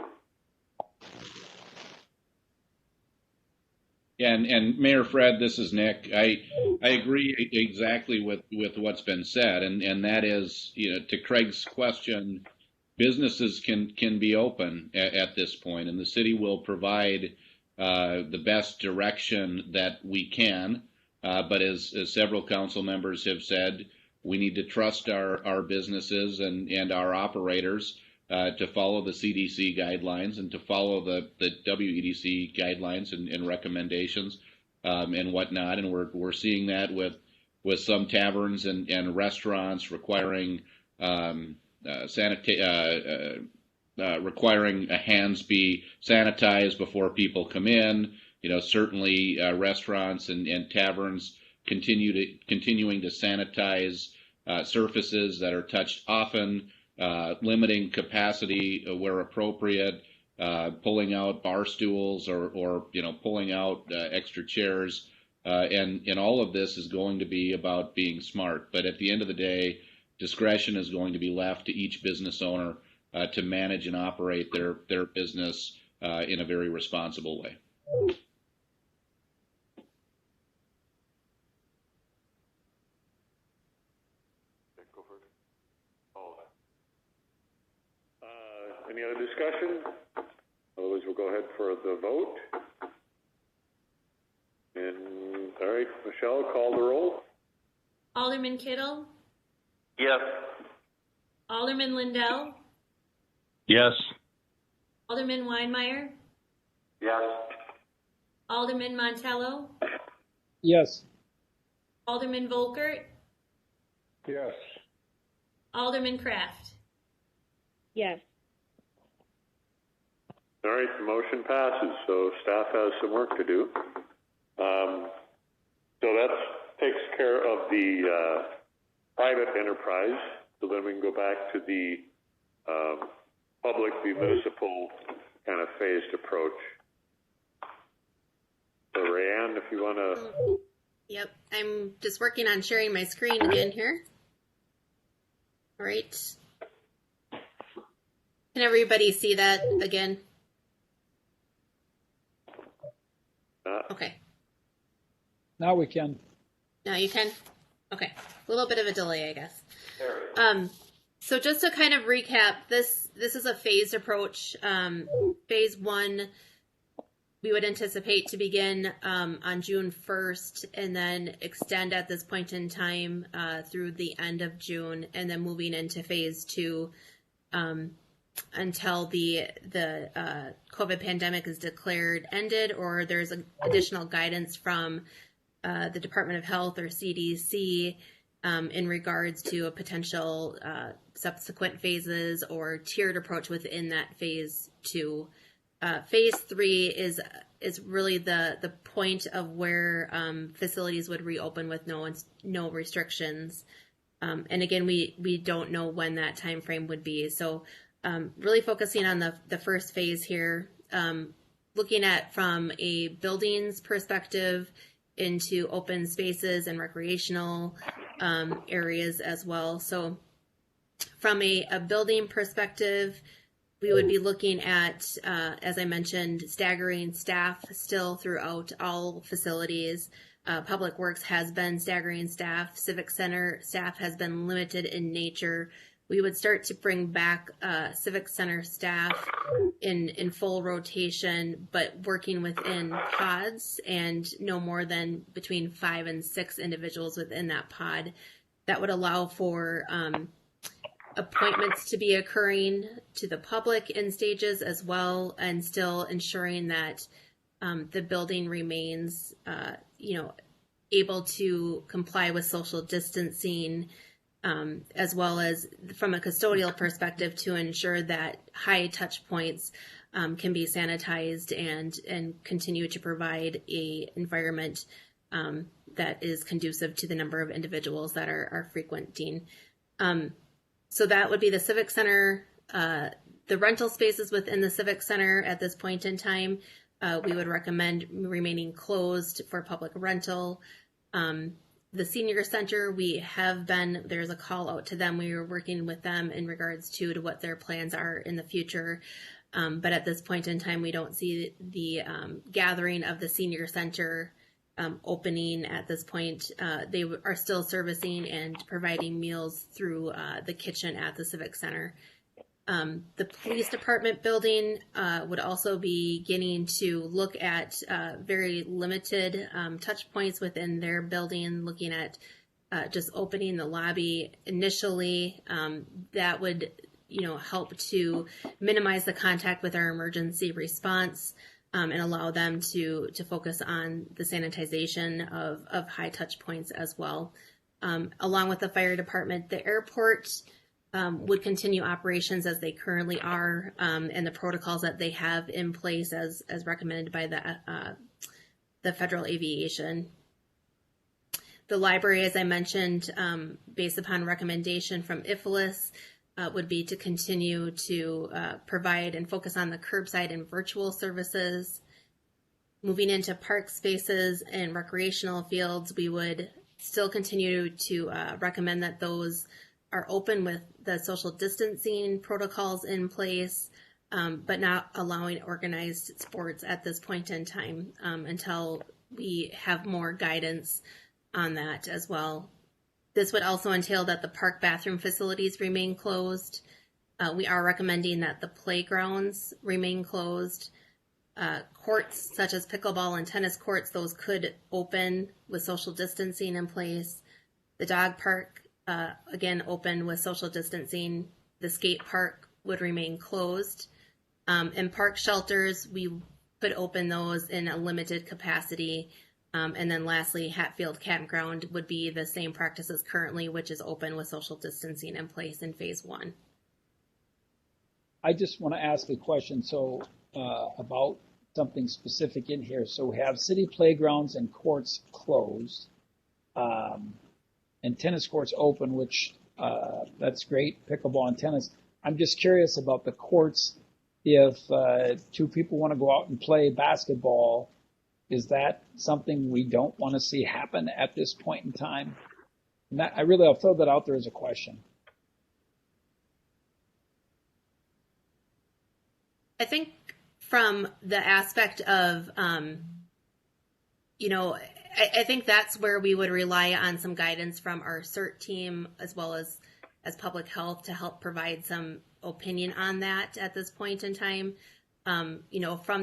Yeah, and Mayor Fred, this is Nick. I agree exactly with what's been said, and that is, to Craig's question, businesses can be open at this point, and the city will provide the best direction that we can. But as several council members have said, we need to trust our businesses and our operators to follow the CDC guidelines and to follow the WEDC guidelines and recommendations and whatnot. And we're seeing that with some taverns and restaurants requiring requiring hands be sanitized before people come in. Certainly restaurants and taverns continuing to sanitize surfaces that are touched often, limiting capacity where appropriate, pulling out bar stools or pulling out extra chairs, and all of this is going to be about being smart. But at the end of the day, discretion is going to be left to each business owner to manage and operate their business in a very responsible way. Any other discussion? Otherwise, we'll go ahead for the vote. And all right, Michelle, call the roll. Alderman Kittle, Yes. Alderman Lindell, Yes. Alderman Weinmeier, Yes. Alderman Montello, Yes. Alderman Volkert, Yes. Alderman Kraft. Yes. All right, the motion passes, so staff has some work to do. So that takes care of the private enterprise. So then we can go back to the public, the municipal kind of phased approach. So Rayanne, if you want to. Yep, I'm just working on sharing my screen again here. All right. Can everybody see that again? Okay. Now we can. Now you can? Okay. A little bit of a delay, I guess. So just to kind of recap, this is a phased approach. Phase 1, we would anticipate to begin on June 1st and then extend at this point in time through the end of June, and then moving into phase 2 until the COVID pandemic is declared ended, or there's additional guidance from the Department of Health or CDC in regards to a potential subsequent phases or tiered approach within that phase 2. Phase 3 is really the point of where facilities would reopen with no restrictions. And again, we don't know when that time frame would be. So really focusing on the first phase here, looking at from a buildings perspective into open spaces and recreational areas as well. So from a building perspective, we would be looking at, as I mentioned, staggering staff still throughout all facilities. Public Works has been staggering staff. Civic Center staff has been limited in nature. We would start to bring back Civic Center staff in full rotation, but working within pods and no more than between 5 and 6 individuals within that pod. That would allow for appointments to be occurring to the public in stages as well, and still ensuring that the building remains, able to comply with social distancing, as well as from a custodial perspective to ensure that high touch points can be sanitized and continue to provide a environment that is conducive to the number of individuals that are frequenting. So that would be the Civic Center. The rental spaces within the Civic Center at this point in time, we would recommend remaining closed for public rental. The Senior Center, there's a call out to them. We were working with them in regards to what their plans are in the future. But at this point in time, we don't see the gathering of the Senior Center opening at this point. They are still servicing and providing meals through the kitchen at the Civic Center. The police department building would also be beginning to look at very limited touch points within their building, looking at just opening the lobby initially. That would help to minimize the contact with our emergency response and allow them to focus on the sanitization of high touch points as well. Along with the fire department, the airport would continue operations as they currently are, and the protocols that they have in place as recommended by the Federal Aviation. The library, as I mentioned, based upon recommendation from IFLS, would be to continue to provide and focus on the curbside and virtual services. Moving into park spaces and recreational fields, we would still continue to recommend that those are open with the social distancing protocols in place, but not allowing organized sports at this point in time until we have more guidance on that as well. This would also entail that the park bathroom facilities remain closed. We are recommending that the playgrounds remain closed. Courts such as pickleball and tennis courts, those could open with social distancing in place. The dog park, again, open with social distancing. The skate park would remain closed. And park shelters, we could open those in a limited capacity. And then lastly, Hatfield Campground would be the same practices currently, which is open with social distancing in place in phase 1. I just want to ask a question about something specific in here. So we have city playgrounds and courts closed, and tennis courts open, which that's great, pickleball and tennis. I'm just curious about the courts. If two people want to go out and play basketball, is that something we don't want to see happen at this point in time? And I'll throw that out there as a question. I think from the aspect of, I think that's where we would rely on some guidance from our CERT team as well as public health to help provide some opinion on that at this point in time. From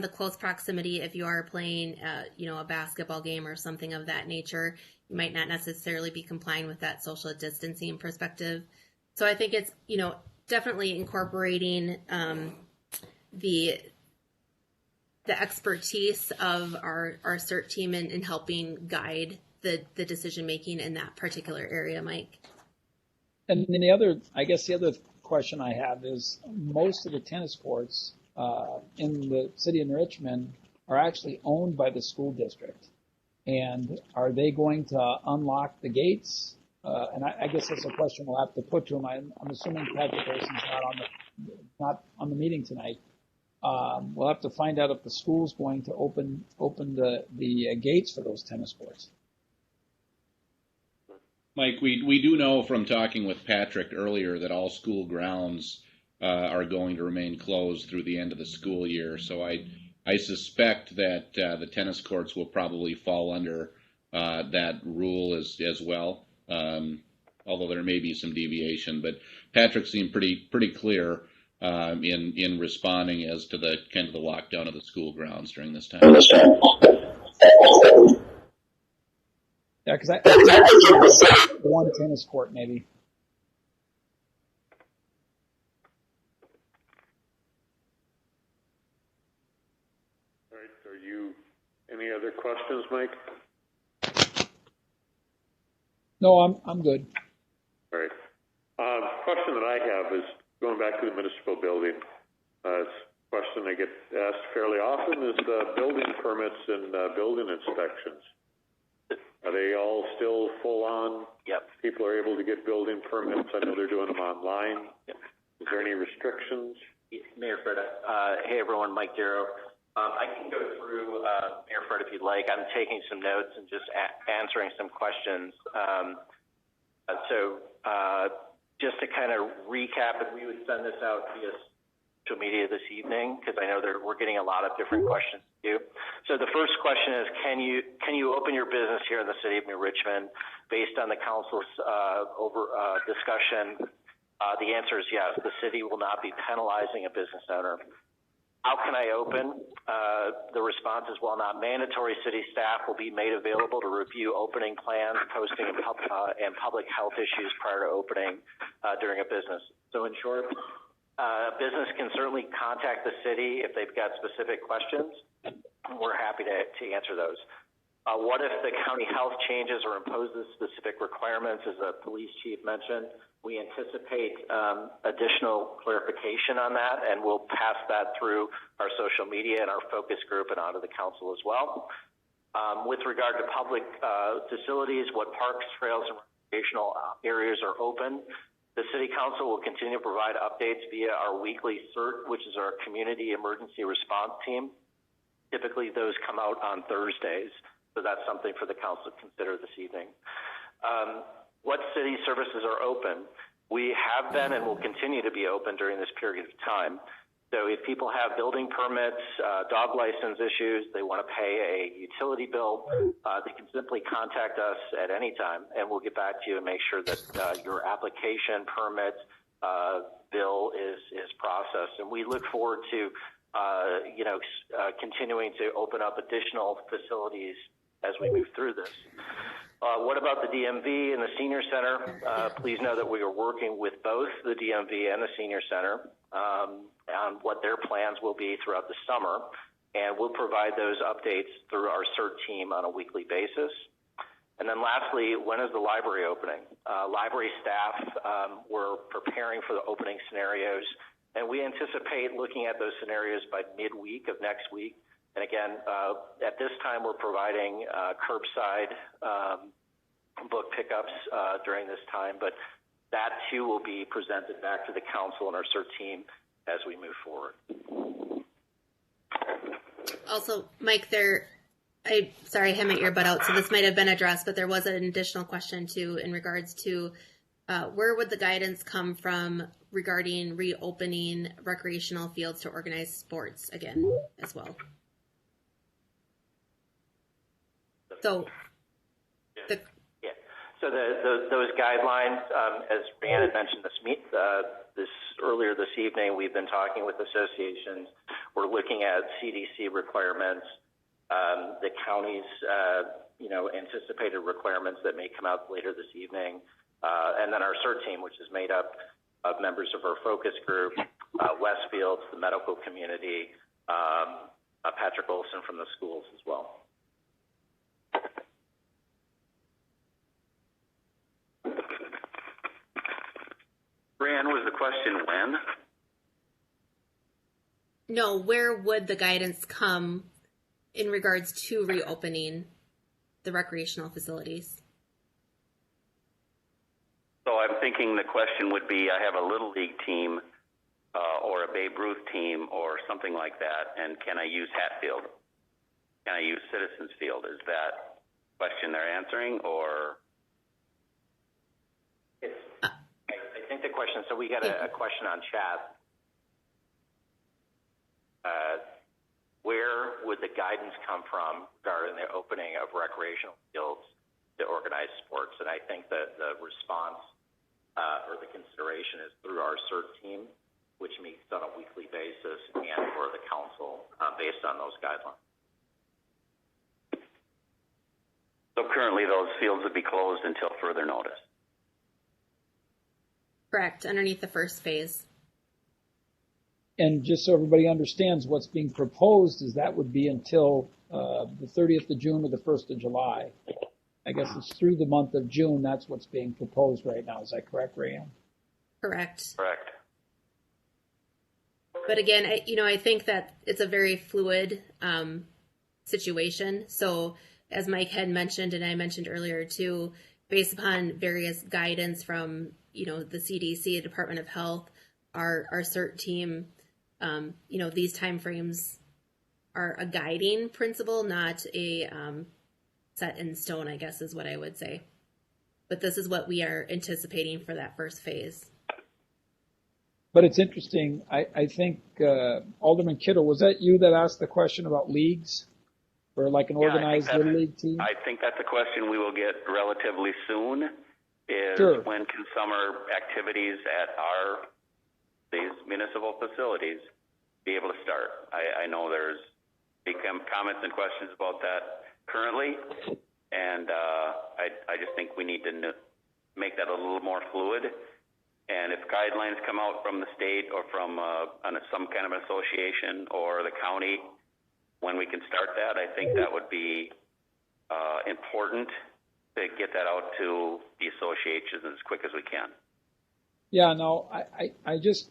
the close proximity, if you are playing, a basketball game or something of that nature, you might not necessarily be complying with that social distancing perspective. So I think it's, definitely incorporating the expertise of our CERT team in helping guide the decision making in that particular area, Mike. And then the other question I have is most of the tennis courts in the city of Richmond are actually owned by the school district. And are they going to unlock the gates? And I guess that's a question we'll have to put to them. I'm assuming Patrick Olson's not on the meeting tonight. We'll have to find out if the school's going to open the gates for those tennis courts. Mike, we do know from talking with Patrick earlier that all school grounds are going to remain closed through the end of the school year. So I suspect that the tennis courts will probably fall under that rule as well, although there may be some deviation. But Patrick seemed pretty clear in responding as to the kind of the lockdown of the school grounds during this time. Yeah, because I one tennis court maybe. other questions, Mike? No, I'm good. All right. Question that I have is going back to the municipal building. It's a question I get asked fairly often is building permits and building inspections. Are they all still full on? Yep. People are able to get building permits. I know they're doing them online. Yep. Is there any restrictions? Mayor Fred, hey everyone, Mike Darrow. I can go through, Mayor Fred, if you'd like. I'm taking some notes and just answering some questions. Just to kind of recap, and we would send this out via social media this evening because I know we're getting a lot of different questions too. So the first question is, can you open your business here in the city of New Richmond based on the council's discussion? The answer is yes. The city will not be penalizing a business owner. How can I open? The response is, while not mandatory, city staff will be made available to review opening plans, posting, and public health issues prior to opening during a business. So in short, a business can certainly contact the city if they've got specific questions. We're happy to answer those. What if the county health changes or imposes specific requirements, as the police chief mentioned? We anticipate additional clarification on that, and we'll pass that through our social media and our focus group and onto the council as well. With regard to public facilities, what parks, trails, and recreational areas are open, the City Council will continue to provide updates via our weekly CERT, which is our Community Emergency Response Team. Typically, those come out on Thursdays, so that's something for the Council to consider this evening. What city services are open? We have been and will continue to be open during this period of time. So if people have building permits, dog license issues, they want to pay a utility bill, they can simply contact us at any time, and we'll get back to you and make sure that your application, permit, bill is processed. And we look forward to, continuing to open up additional facilities as we move through this. What about the DMV and the Senior Center? Please know that we are working with both the DMV and the Senior Center on what their plans will be throughout the summer, and we'll provide those updates through our CERT team on a weekly basis. And then lastly, when is the library opening? Library staff, we're preparing for the opening scenarios, and we anticipate looking at those scenarios by midweek of next week. And again, at this time, we're providing curbside book pickups during this time, but that too will be presented back to the council and our CERT team as we move forward. Also, Mike, sorry, I had my earbud out, so this might have been addressed, but there was an additional question too in regards to where would the guidance come from regarding reopening recreational fields to organize sports again as well? So those guidelines, as Brianna had mentioned this earlier this evening, we've been talking with associations. We're looking at CDC requirements, the county's anticipated requirements that may come out later this evening, and then our CERT team, which is made up of members of our focus group, Westfields, the medical community, Patrick Olson from the schools as well. Brianne, was the question when? No, where would the guidance come in regards to reopening the recreational facilities? So I'm thinking the question would be, I have a Little League team or a Babe Ruth team or something like that, and can I use Hatfield? Can I use Citizens Field? Is that question they're answering, or? I think the question, so we got a question on chat. Where would the guidance come from regarding the opening of recreational fields to organize sports? And I think that the response or the consideration is through our CERT team, which meets on a weekly basis, and for the council based on those guidelines. So currently those fields would be closed until further notice. Correct, underneath the first phase. and just so everybody understands what's being proposed is that would be until the 30th of June or the 1st of July. I guess it's through the month of June. That's what's being proposed right now. Is that correct, Rayanne? Correct. Correct. But again, I think that it's a very fluid situation. So as Mike had mentioned, and I mentioned earlier too, based upon various guidance from, the CDC, Department of Health, our CERT team, these timeframes are a guiding principle, not a set in stone, I guess is what I would say. But this is what we are anticipating for that first phase. But it's interesting. I think Alderman Kittle, was that you that asked the question about leagues or like an organized Little League team? I think that's a question we will get relatively soon. Is Sure. When can summer activities at these municipal facilities be able to start? I know there's become comments and questions about that currently, and I just think we need to make that a little more fluid. And if guidelines come out from the state or from some kind of an association or the county, when we can start that, I think that would be important to get that out to the associations as quick as we can. Yeah, no, I just,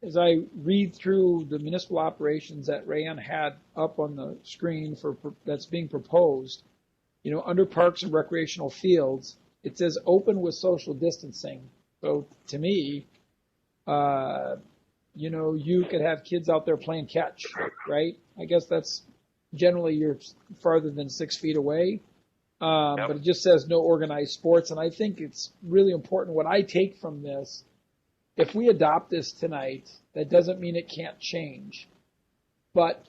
as I read through the municipal operations that Rayanne had up on the screen that's being proposed, under parks and recreational fields, it says open with social distancing. So to me, you could have kids out there playing catch, right? I guess that's generally you're farther than 6 feet away. Yep. But it just says no organized sports. And I think it's really important. What I take from this, if we adopt this tonight, that doesn't mean it can't change. But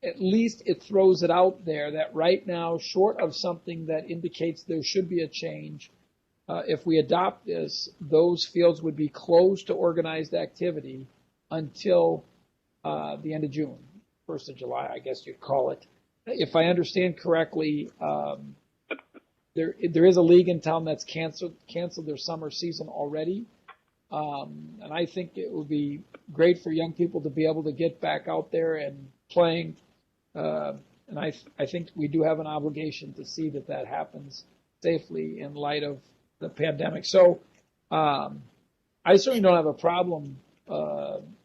at least it throws it out there that right now, short of something that indicates there should be a change, if we adopt this, those fields would be closed to organized activity until the end of June, 1st of July, I guess you'd call it. If I understand correctly, there is a league in town that's canceled their summer season already. And I think it would be great for young people to be able to get back out there and playing. And I think we do have an obligation to see that happens safely in light of the pandemic. So I certainly don't have a problem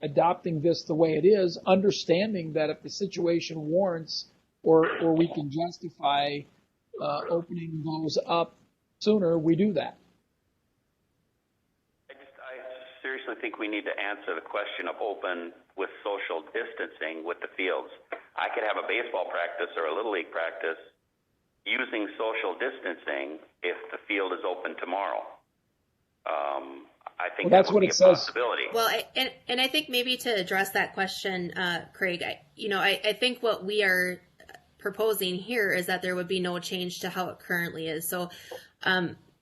adopting this the way it is, understanding that if the situation warrants or we can justify opening those up sooner, we do that. I seriously think we need to answer the question of open with social distancing with the fields. I could have a baseball practice or a Little League practice using social distancing if the field is open tomorrow. I think that's that would what be it a says. possibility. Well, and I think maybe to address that question, Craig, I think what we are proposing here is that there would be no change to how it currently is. So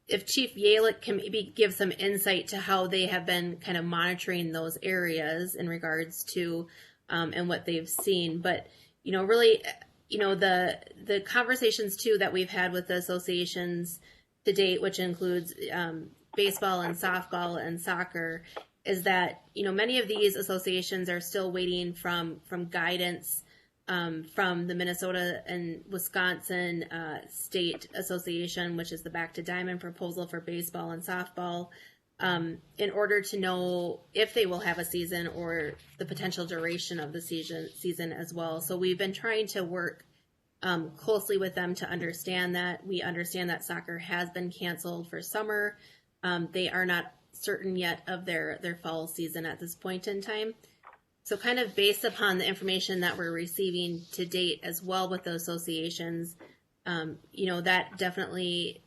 if Chief Yalick can maybe give some insight to how they have been kind of monitoring those areas in regards to and what they've seen. But, really, the conversations, too, that we've had with the associations to date, which includes baseball and softball and soccer, is that, many of these associations are still waiting from guidance from the Minnesota and Wisconsin State Association, which is the Back to Diamond proposal for baseball and softball, in order to know if they will have a season or the potential duration of the season as well. So we've been trying to work closely with them to understand that. We understand that soccer has been canceled for summer. They are not certain yet of their fall season at this point in time. So kind of based upon the information that we're receiving to date as well with the associations, that definitely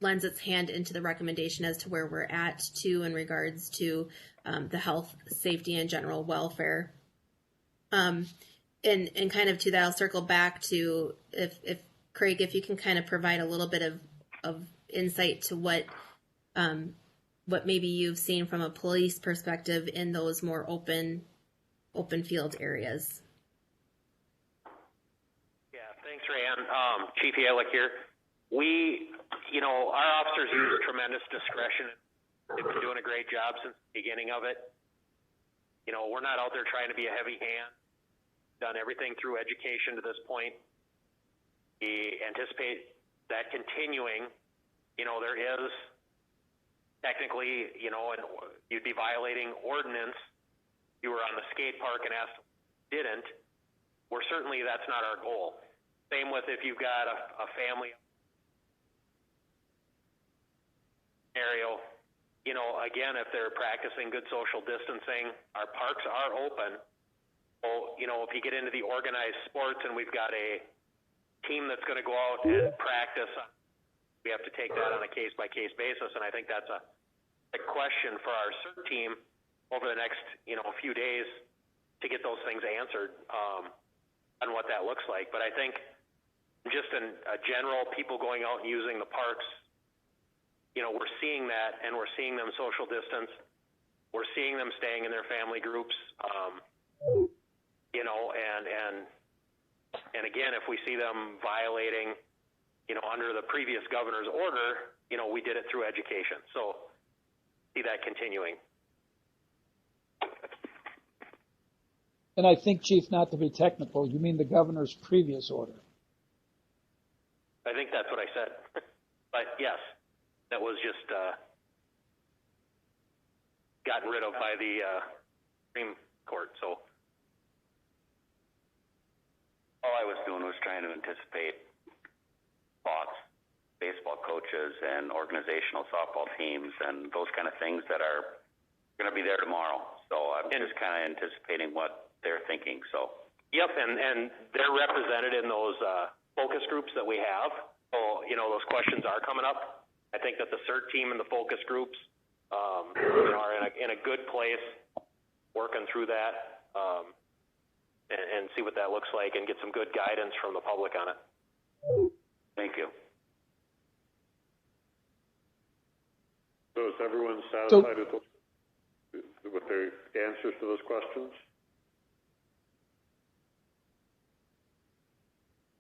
lends its hand into the recommendation as to where we're at too in regards to the health, safety, and general welfare. And kind of to that, I'll circle back to if Craig, if you can kind of provide a little bit of insight to what maybe you've seen from a police perspective in those more open field areas. Yeah, thanks, Rayanne. Chief Yalick here. Our officers use tremendous discretion. They've been doing a great job since the beginning of it. we're not out there trying to be a heavy hand. Done everything through education to this point. We anticipate that continuing. There is technically, and you'd be violating ordinance. You were on the skate park and asked, didn't. Certainly that's not our goal. Same with if you've got a family scenario, again, if they're practicing good social distancing, our parks are open. So, if you get into the organized sports and we've got a team that's going to go out and practice, we have to take that on a case-by-case basis. And I think that's a question for our CERT team over the next, few days to get those things answered on what that looks like. But I think just in general, people going out and using the parks, we're seeing that, and we're seeing them social distance. We're seeing them staying in their family groups, and again, if we see them violating, under the previous governor's order, we did it through education. So see that continuing. And I think, Chief, not to be technical, you mean the governor's previous order? I think that's what I said. But yes, that was just gotten rid of by the Supreme Court. So all I was doing was trying to anticipate thoughts, baseball coaches and organizational softball teams and those kind of things that are going to be there tomorrow. So I'm just kind of anticipating what they're thinking. So yep, and they're represented in those focus groups that we have. So those questions are coming up. I think that the CERT team and the focus groups are in a good place, working through that and see what that looks like and get some good guidance from the public on it. Thank you. So is everyone satisfied with the answers to those questions?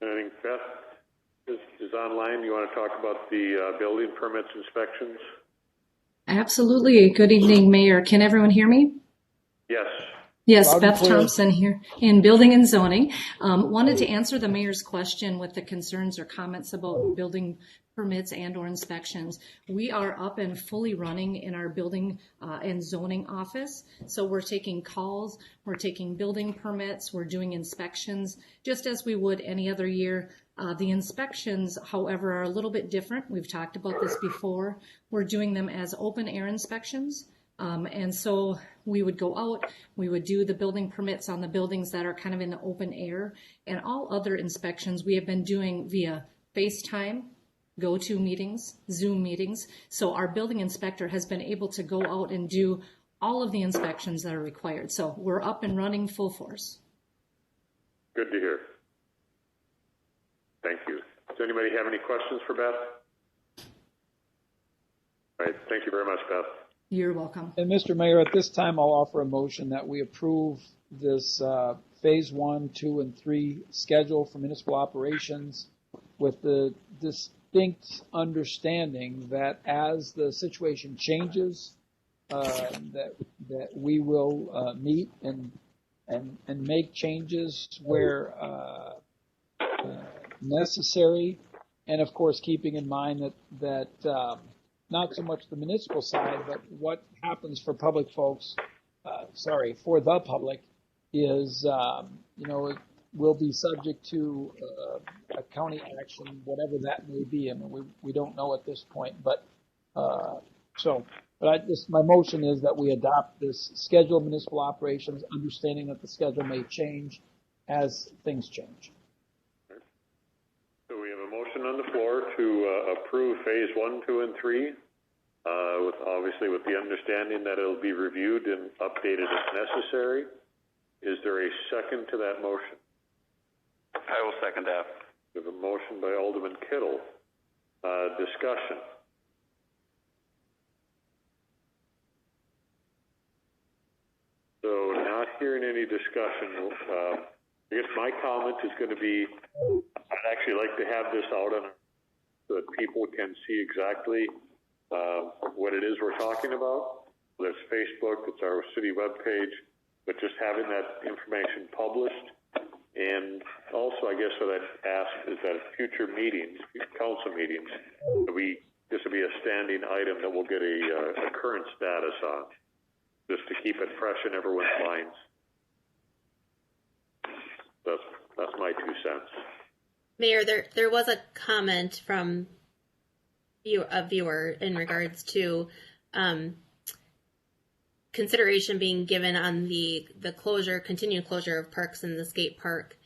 And I think Beth is online. You want to talk about the building permits inspections? Absolutely. Good evening, Mayor. Can everyone hear me? Yes. Yes, Beth Thompson here in Building and Zoning. Wanted to answer the mayor's question with the concerns or comments about building permits and or inspections. We are up and fully running in our building and zoning office. So we're taking calls, we're taking building permits, we're doing inspections just as we would any other year. The inspections, however, are a little bit different. We've talked about this before. We're doing them as open air inspections. And so we would go out, we would do the building permits on the buildings that are kind of in the open air, and all other inspections we have been doing via FaceTime, go-to meetings, Zoom meetings. So our building inspector has been able to go out and do all of the inspections that are required. So we're up and running full force. Good to hear. Thank you. Does anybody have any questions for Beth? All right. Thank you very much, Beth. You're welcome. And Mr. Mayor, at this time, I'll offer a motion that we approve this phase 1, 2, and 3 schedule for municipal operations with the distinct understanding that as the situation changes, that we will meet and make changes where necessary, and of course keeping in mind that not so much the municipal side, but what happens for public folks, for the public, is, it will be subject to a county action, whatever that may be. I mean, we don't know at this point, but my motion is that we adopt this schedule of municipal operations, understanding that the schedule may change as things change. So we have a motion on the floor to approve phase 1, 2, and 3, with the understanding that it'll be reviewed and updated as necessary. Is there a second to that motion? I will second that. We have a motion by Alderman Kittle. Discussion. So not hearing any discussion, I guess my comment is going to be, I'd actually like to have this out so that people can see exactly what it is we're talking about. There's Facebook, it's our city webpage. but just having that information published. And also, I guess what I'd ask is that future meetings, council meetings, this will be a standing item that we'll get a current status on, just to keep it fresh in everyone's minds. That's my 2 cents. Mayor, there was a comment from a viewer in regards to consideration being given on the continued closure of parks in the skate park,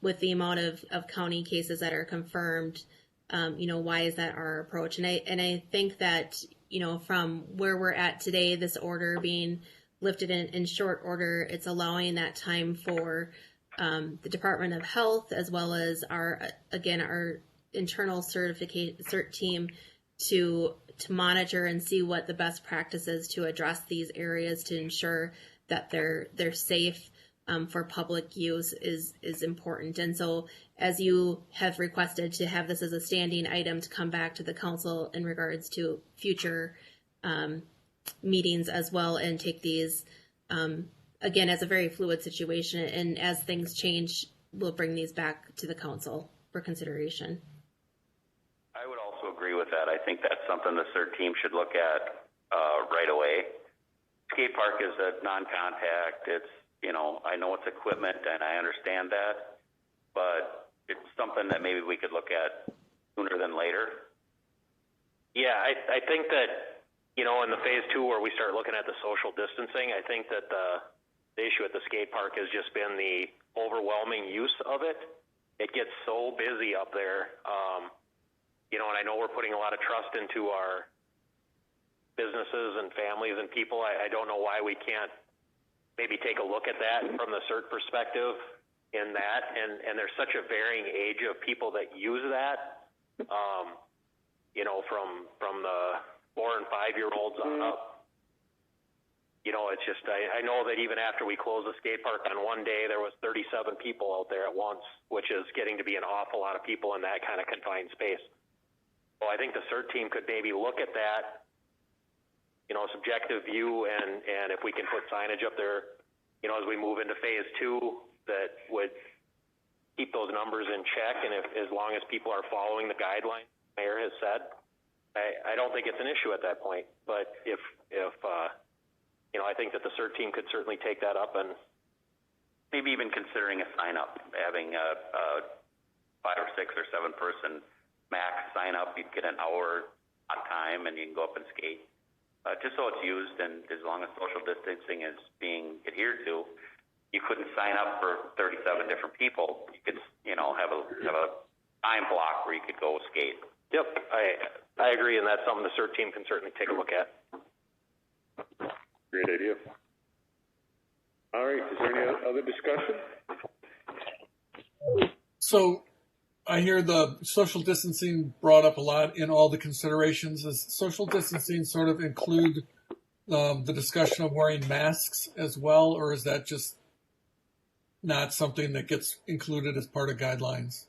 with the amount of county cases that are confirmed. Why is that our approach? And I think that, from where we're at today, this order being lifted in short order, it's allowing that time for the Department of Health, as well as our internal cert team to monitor and see what the best practices to address these areas to ensure that they're safe for public use is important. And so, as you have requested to have this as a standing item to come back to the council in regards to future meetings as well, and take these again as a very fluid situation, and as things change, we'll bring these back to the council for consideration. I would also agree with that. I think that's something the CERT team should look at right away. Skate park is a non-contact. It's, I know it's equipment and I understand that, but it's something that maybe we could look at sooner than later. Yeah, I think that, in the phase 2 where we start looking at the social distancing, I think that the issue at the skate park has just been the overwhelming use of it. It gets so busy up there, and I know we're putting a lot of trust into our businesses and families and people. I don't know why we can't maybe take a look at that from the CERT perspective in that. And there's such a varying age of people that use that, from the 4 and 5 year olds on up. It's just, I know that even after we closed the skate park on one day, there was 37 people out there at once, which is getting to be an awful lot of people in that kind of confined space. So I think the CERT team could maybe look at that, subjective view, and if we can put signage up there, as we move into phase 2, that would keep those numbers in check. And as long as people are following the guidelines the mayor has said, I don't think it's an issue at that point. But if I think that the CERT team could certainly take that up, and maybe even considering a sign up, having a 5 or 6 or 7 person max sign up. You'd get an hour on time and you can go up and skate. Just so it's used, and as long as social distancing is being adhered to, you couldn't sign up for 37 different people. You could, have a time block where you could go skate. Yep, I agree, and that's something the CERT team can certainly take a look at. Great idea. All right, is there any other discussion? So I hear the social distancing brought up a lot in all the considerations. Does social distancing sort of include the discussion of wearing masks as well, or is that just not something that gets included as part of guidelines?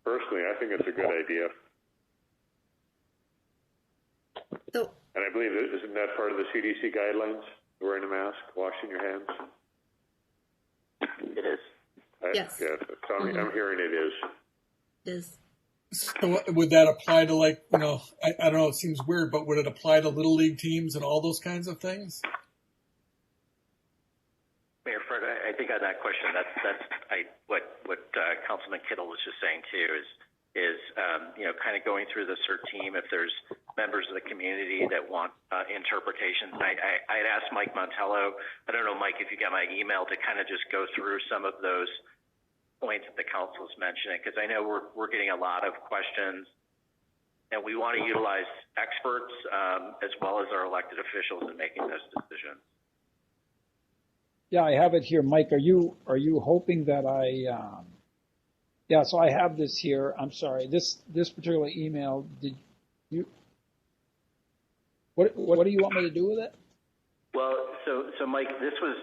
Personally, I think it's a good idea. So, and I believe, isn't that part of the CDC guidelines, wearing a mask, washing your hands? It is. yes. Yeah, so I'm hearing it is. It is. So would that apply to, like, I don't know, it seems weird, but would it apply to Little League teams and all those kinds of things? Mayor Fred, I think on that question, what Councilman Kittle was just saying too is kind of going through the CERT team, if there's members of the community that want interpretations. I'd asked Mike Montello, I don't know, Mike, if you got my email, to kind of just go through some of those points that the council is mentioning, because I know we're getting a lot of questions, and we want to utilize experts as well as our elected officials in making those decisions. Yeah, I have it here. Mike, are you hoping that so I have this here. I'm sorry. This particular email, did you, what do you want me to do with it? Well, so Mike, this was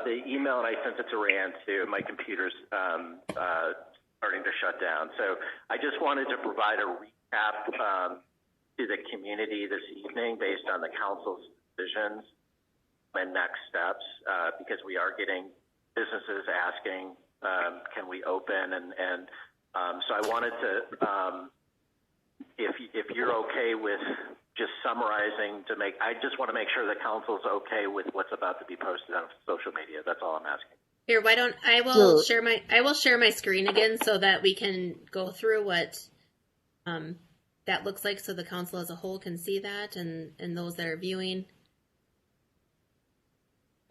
the email, and I sent it to Rand too. My computer's starting to shut down. So I just wanted to provide a recap to the community this evening based on the council's decisions. and next steps, because we are getting businesses asking, can we open? So I wanted to, if you're okay with just summarizing I just want to make sure that council's okay with what's about to be posted on social media. That's all I'm asking. Here, why don't I will share my screen again so that we can go through what that looks like, so the council as a whole can see that, and those that are viewing.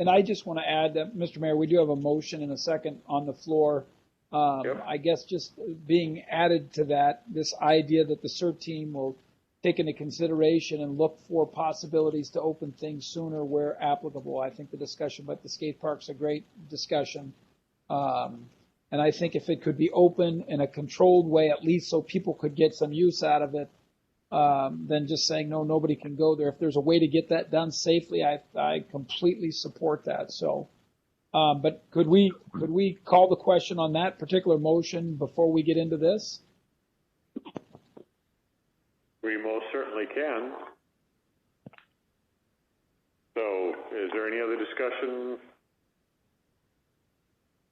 And I just want to add that, Mr. Mayor, we do have a motion and a second on the floor. I guess just being added to that, this idea that the CERT team will take into consideration and look for possibilities to open things sooner where applicable. I think the discussion about the skate park's a great discussion. And I think if it could be open in a controlled way, at least so people could get some use out of it, than just saying, no, nobody can go there. If there's a way to get that done safely, I completely support that. So, but could we call the question on that particular motion before we get into this? We most certainly can. So, is there any other discussion?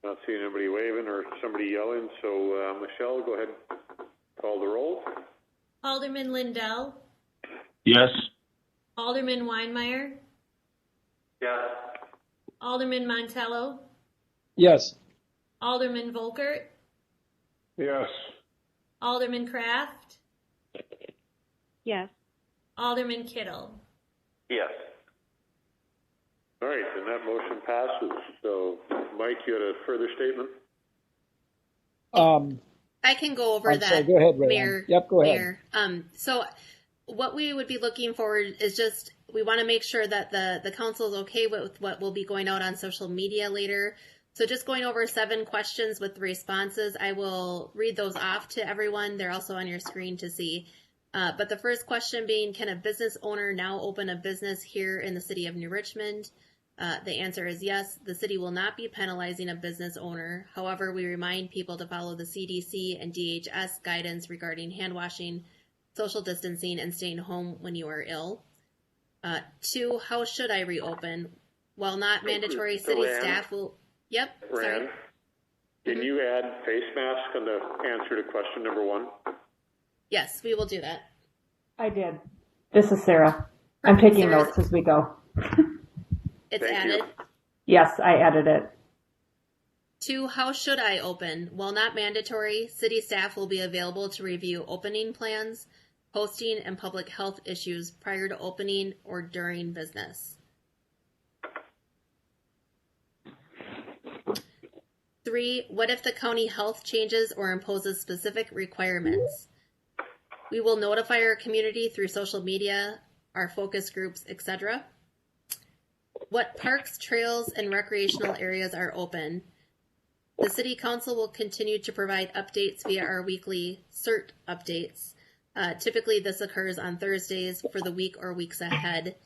Not seeing anybody waving or somebody yelling. So, Michelle, go ahead. Call the roll. Alderman Lindell. Yes. Alderman Weinmeier. Yes. Alderman Montello. Yes. Alderman Volkert. Yes. Alderman Kraft. Yes. Alderman Kittle. Yes. All right, and that motion passes. So, Mike, you had a further statement? I can go over that. Sorry, go ahead, Ray. Mayor. Yep, go Mayor. ahead. So what we would be looking forward is just, we want to make sure that the council is okay with what will be going out on social media later. So just going over 7 questions with the responses. I will read those off to everyone. They're also on your screen to see. But the first question being, can a business owner now open a business here in the city of New Richmond? The answer is yes. The city will not be penalizing a business owner. However, we remind people to follow the CDC and DHS guidance regarding hand washing, social distancing, and staying home when you are ill. 2, how should I reopen? While not mandatory, city staff will... Yep, sorry. Can you add face mask on the answer to question number 1? Yes, we will do that. I did. This is Sarah. I'm taking notes as we go. It's added. Yes, I added it. 2, how should I open? While not mandatory, city staff will be available to review opening plans, hosting, and public health issues prior to opening or during business. 3, what if the county health changes or imposes specific requirements? We will notify our community through social media, our focus groups, etc. What parks, trails, and recreational areas are open? The City Council will continue to provide updates via our weekly CERT updates. Typically, this occurs on Thursdays for the week or weeks ahead.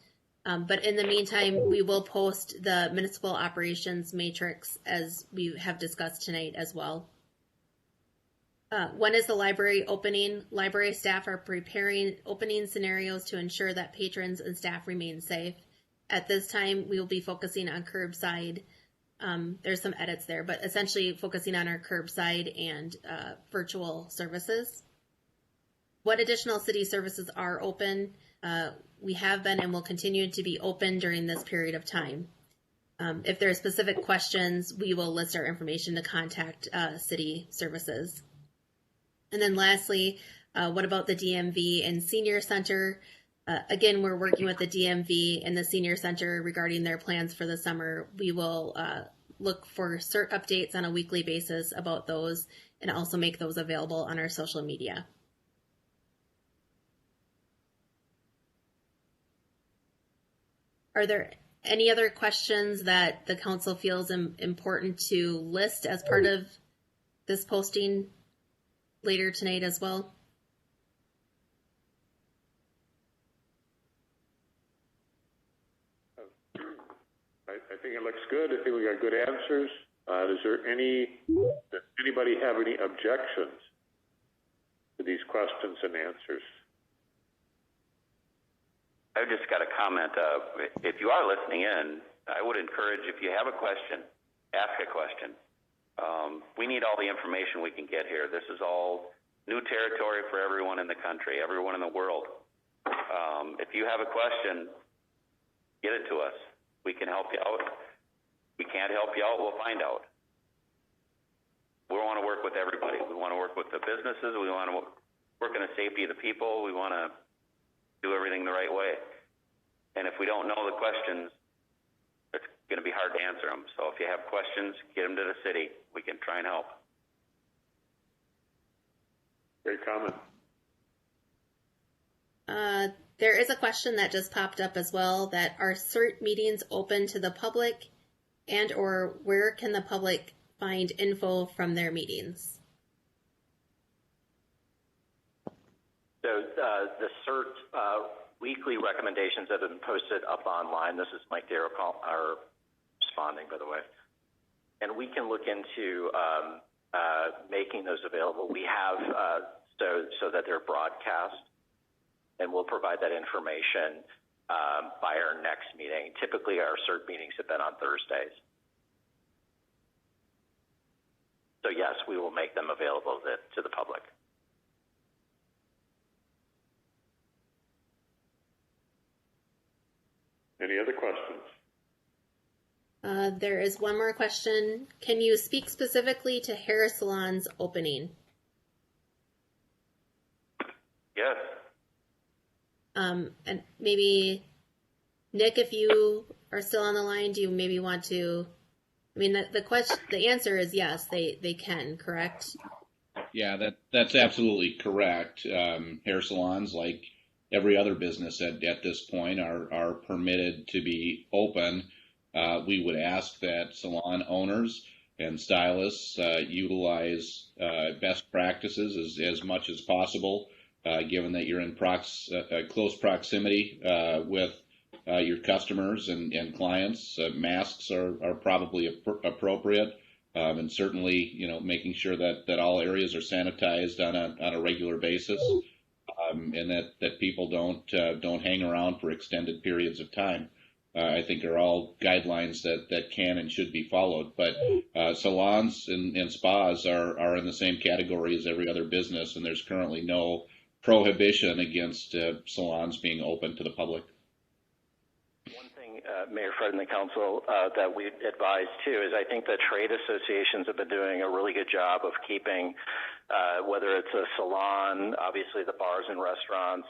But in the meantime, we will post the municipal operations matrix as we have discussed tonight as well. When is the library opening? Library staff are preparing opening scenarios to ensure that patrons and staff remain safe. At this time, we will be focusing on curbside. There's some edits there, but essentially focusing on our curbside and virtual services. What additional city services are open? We have been and will continue to be open during this period of time. If there are specific questions, we will list our information to contact city services. And then lastly, what about the DMV and Senior Center? Again, we're working with the DMV and the Senior Center regarding their plans for the summer. We will look for CERT updates on a weekly basis about those and also make those available on our social media. Are there any other questions that the council feels important to list as part of this posting later tonight as well? I think it looks good. I think we got good answers. Does anybody have any objections to these questions and answers? I've just got a comment. If you are listening in, I would encourage, if you have a question, ask a question. We need all the information we can get here. This is all new territory for everyone in the country, everyone in the world. If you have a question, get it to us. We can help you out. We can't help you out, we'll find out. We want to work with everybody. We want to work with the businesses. We want to work on the safety of the people. We want to do everything the right way. And if we don't know the questions, it's going to be hard to answer them. So if you have questions, get them to the city. We can try and help. Great comment. There is a question that just popped up as well, that are CERT meetings open to the public, and or where can the public find info from their meetings? So the CERT weekly recommendations have been posted up online. This is Mike Darrow responding, by the way. And we can look into making those available. We have so that they're broadcast, and we'll provide that information by our next meeting. Typically, our CERT meetings have been on Thursdays. So yes, we will make them available to the public. Any other questions? There is one more question. Can you speak specifically to hair salons opening? Yes. And maybe, Nick, if you are still on the line, do you maybe want to? I mean, the answer is yes, they can, correct? Yeah, that's absolutely correct. Hair salons, like every other business at this point, are permitted to be open. We would ask that salon owners and stylists utilize best practices as much as possible, given that you're in close proximity with your customers and clients. Masks are probably appropriate, and certainly, making sure that all areas are sanitized on a regular basis, and that people don't hang around for extended periods of time. I think are all guidelines that can and should be followed. But salons and spas are in the same category as every other business, and there's currently no prohibition against salons being open to the public. One thing, Mayor Fred and the council, that we advise too is I think the trade associations have been doing a really good job of keeping, whether it's a salon, obviously the bars and restaurants.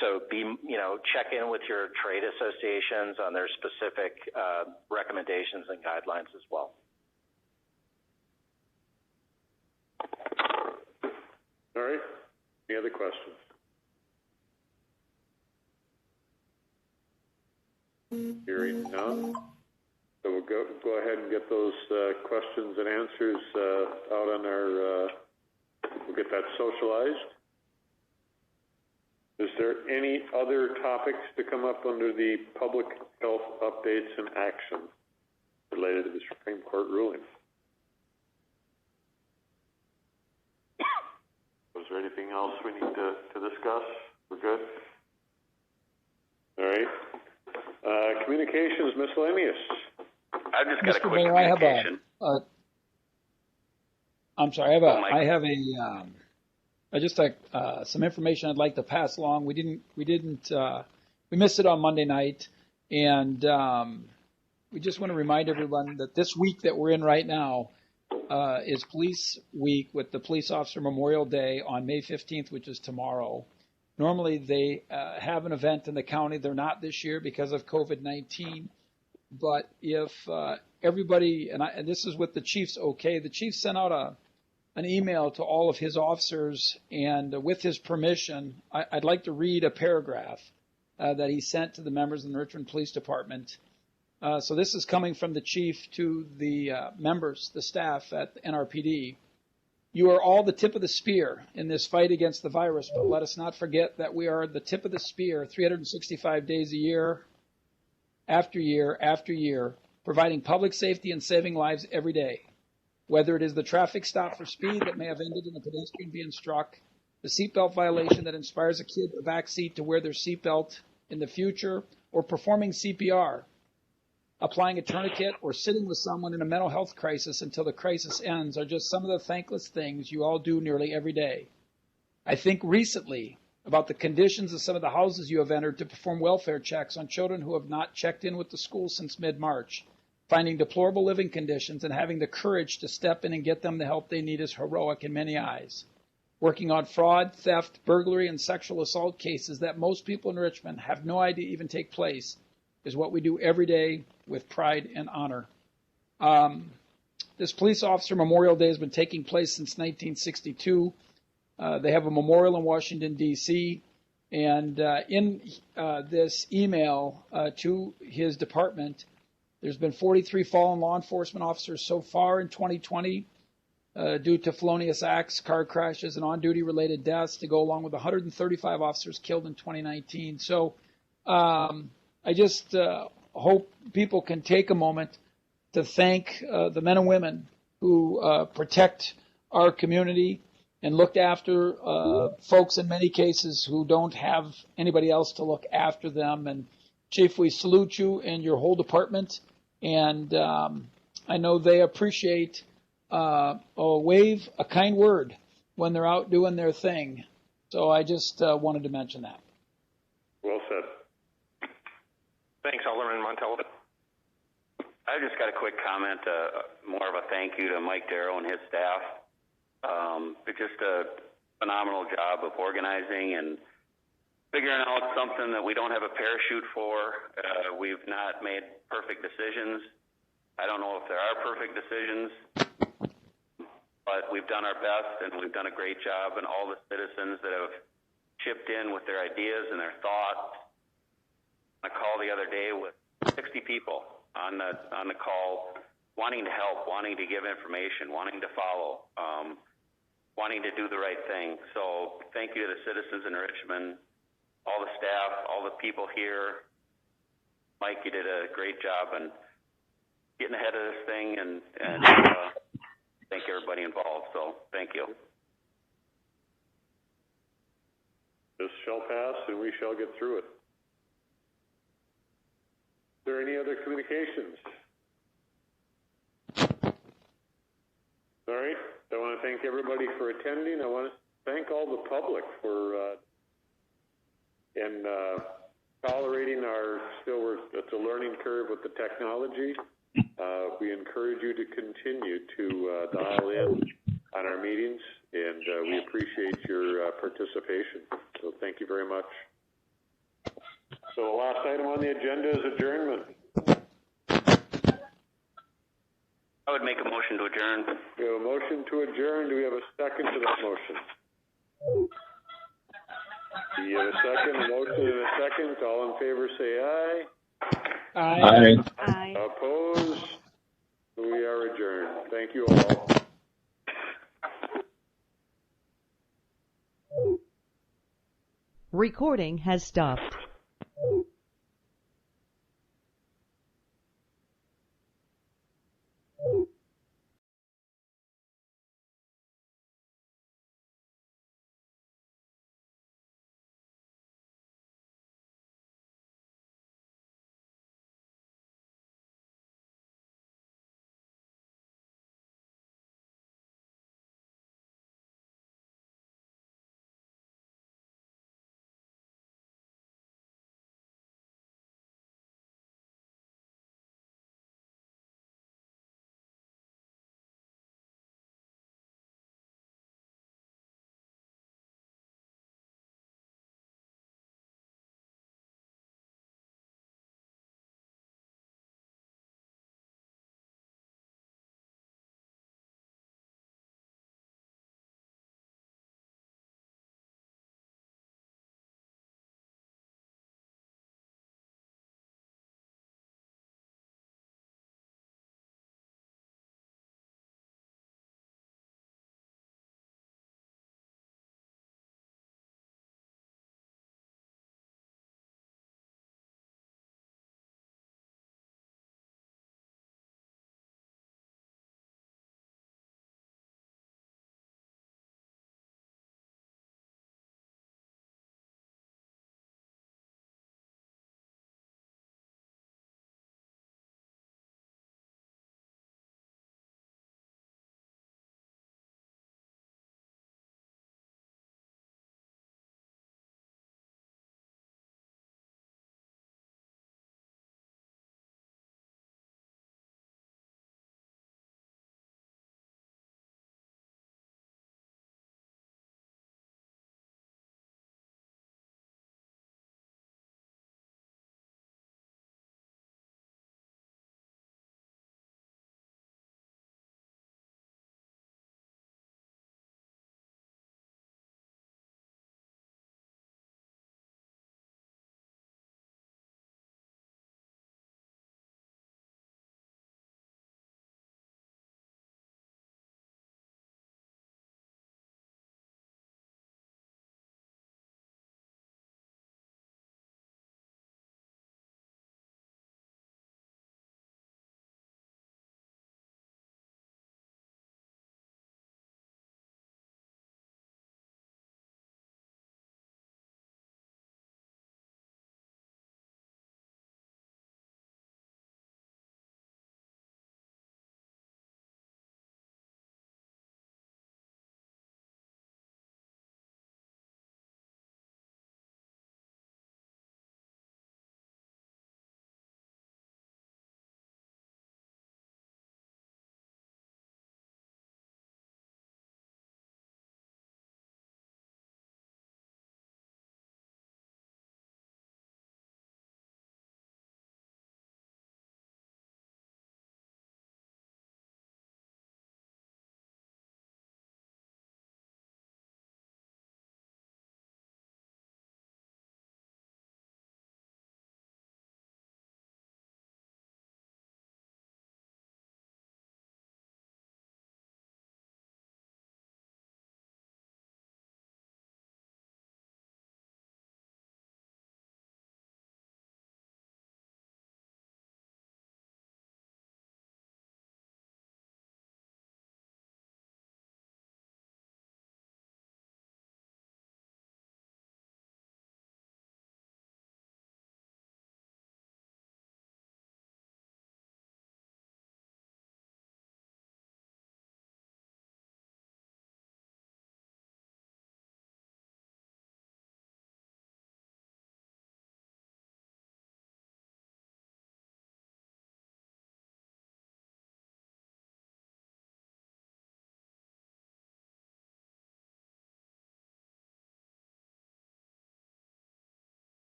So check in with your trade associations on their specific recommendations and guidelines as well. All right. Any other questions? Hearing none. So we'll go ahead and get those questions and answers out on our, we'll get that socialized. Is there any other topics to come up under the public health updates and action related to the Supreme Court ruling? Was there anything else we need to discuss? We're good? All right. Communications miscellaneous. I've just got Mr. a quick Mayor, communication. I'm sorry. I have some information I'd like to pass along. We missed it on Monday night, and we just want to remind everyone that this week that we're in right now is Police Week, with the Police Officer Memorial Day on May 15th, which is tomorrow. Normally they have an event in the county. They're not this year because of COVID-19. But if everybody, and this is with the chief's okay, the chief sent out an email to all of his officers, and with his permission, I'd like to read a paragraph that he sent to the members of the Richmond Police Department. So this is coming from the chief to the members, the staff at NRPD. You are all the tip of the spear in this fight against the virus, but let us not forget that we are the tip of the spear 365 days a year, after year after year, providing public safety and saving lives every day. Whether it is the traffic stop for speed that may have ended in a pedestrian being struck, the seatbelt violation that inspires a kid in the back seat to wear their seatbelt in the future, or performing CPR. applying a tourniquet, or sitting with someone in a mental health crisis until the crisis ends are just some of the thankless things you all do nearly every day. I think recently about the conditions of some of the houses you have entered to perform welfare checks on children who have not checked in with the school since mid-March. Finding deplorable living conditions and having the courage to step in and get them the help they need is heroic in many eyes. Working on fraud, theft, burglary, and sexual assault cases that most people in Richmond have no idea even take place is what we do every day with pride and honor. This Police Officer Memorial Day has been taking place since 1962. They have a memorial in Washington, D.C., and in this email to his department, there's been 43 fallen law enforcement officers so far in 2020 due to felonious acts, car crashes, and on-duty related deaths to go along with 135 officers killed in 2019. So I just hope people can take a moment to thank the men and women who protect our community and looked after folks in many cases who don't have anybody else to look after them. And Chief, we salute you and your whole department, and I know they appreciate a wave, a kind word when they're out doing their thing. So I just wanted to mention that. Well said. Thanks, Alderman Montello. I just got a quick comment, more of a thank you to Mike Darrow and his staff. It's just a phenomenal job of organizing and figuring out something that we don't have a parachute for. We've not made perfect decisions. I don't know if there are perfect decisions, but we've done our best and we've done a great job, and all the citizens that have chipped in with their ideas and their thoughts. I called the other day with 60 people on the call, wanting to help, wanting to give information, wanting to follow, wanting to do the right thing. So thank you to the citizens in Richmond, all the staff, all the people here. Mike, you did a great job in getting ahead of this thing, and thank everybody involved. So thank you. This shall pass, and we shall get through it. Is there any other communications? All right. I want to thank everybody for attending. I want to thank all the public for tolerating it's a learning curve with the technology. We encourage you to continue to dial in on our meetings, and we appreciate your participation. So thank you very much. So the last item on the agenda is adjournment. I would make a motion to adjourn. We have a motion to adjourn. Do we have a second to that motion? Do you have a second? A motion and a second. All in favor say aye. Aye. Aye. Opposed? We are adjourned. Thank you all. Recording has stopped.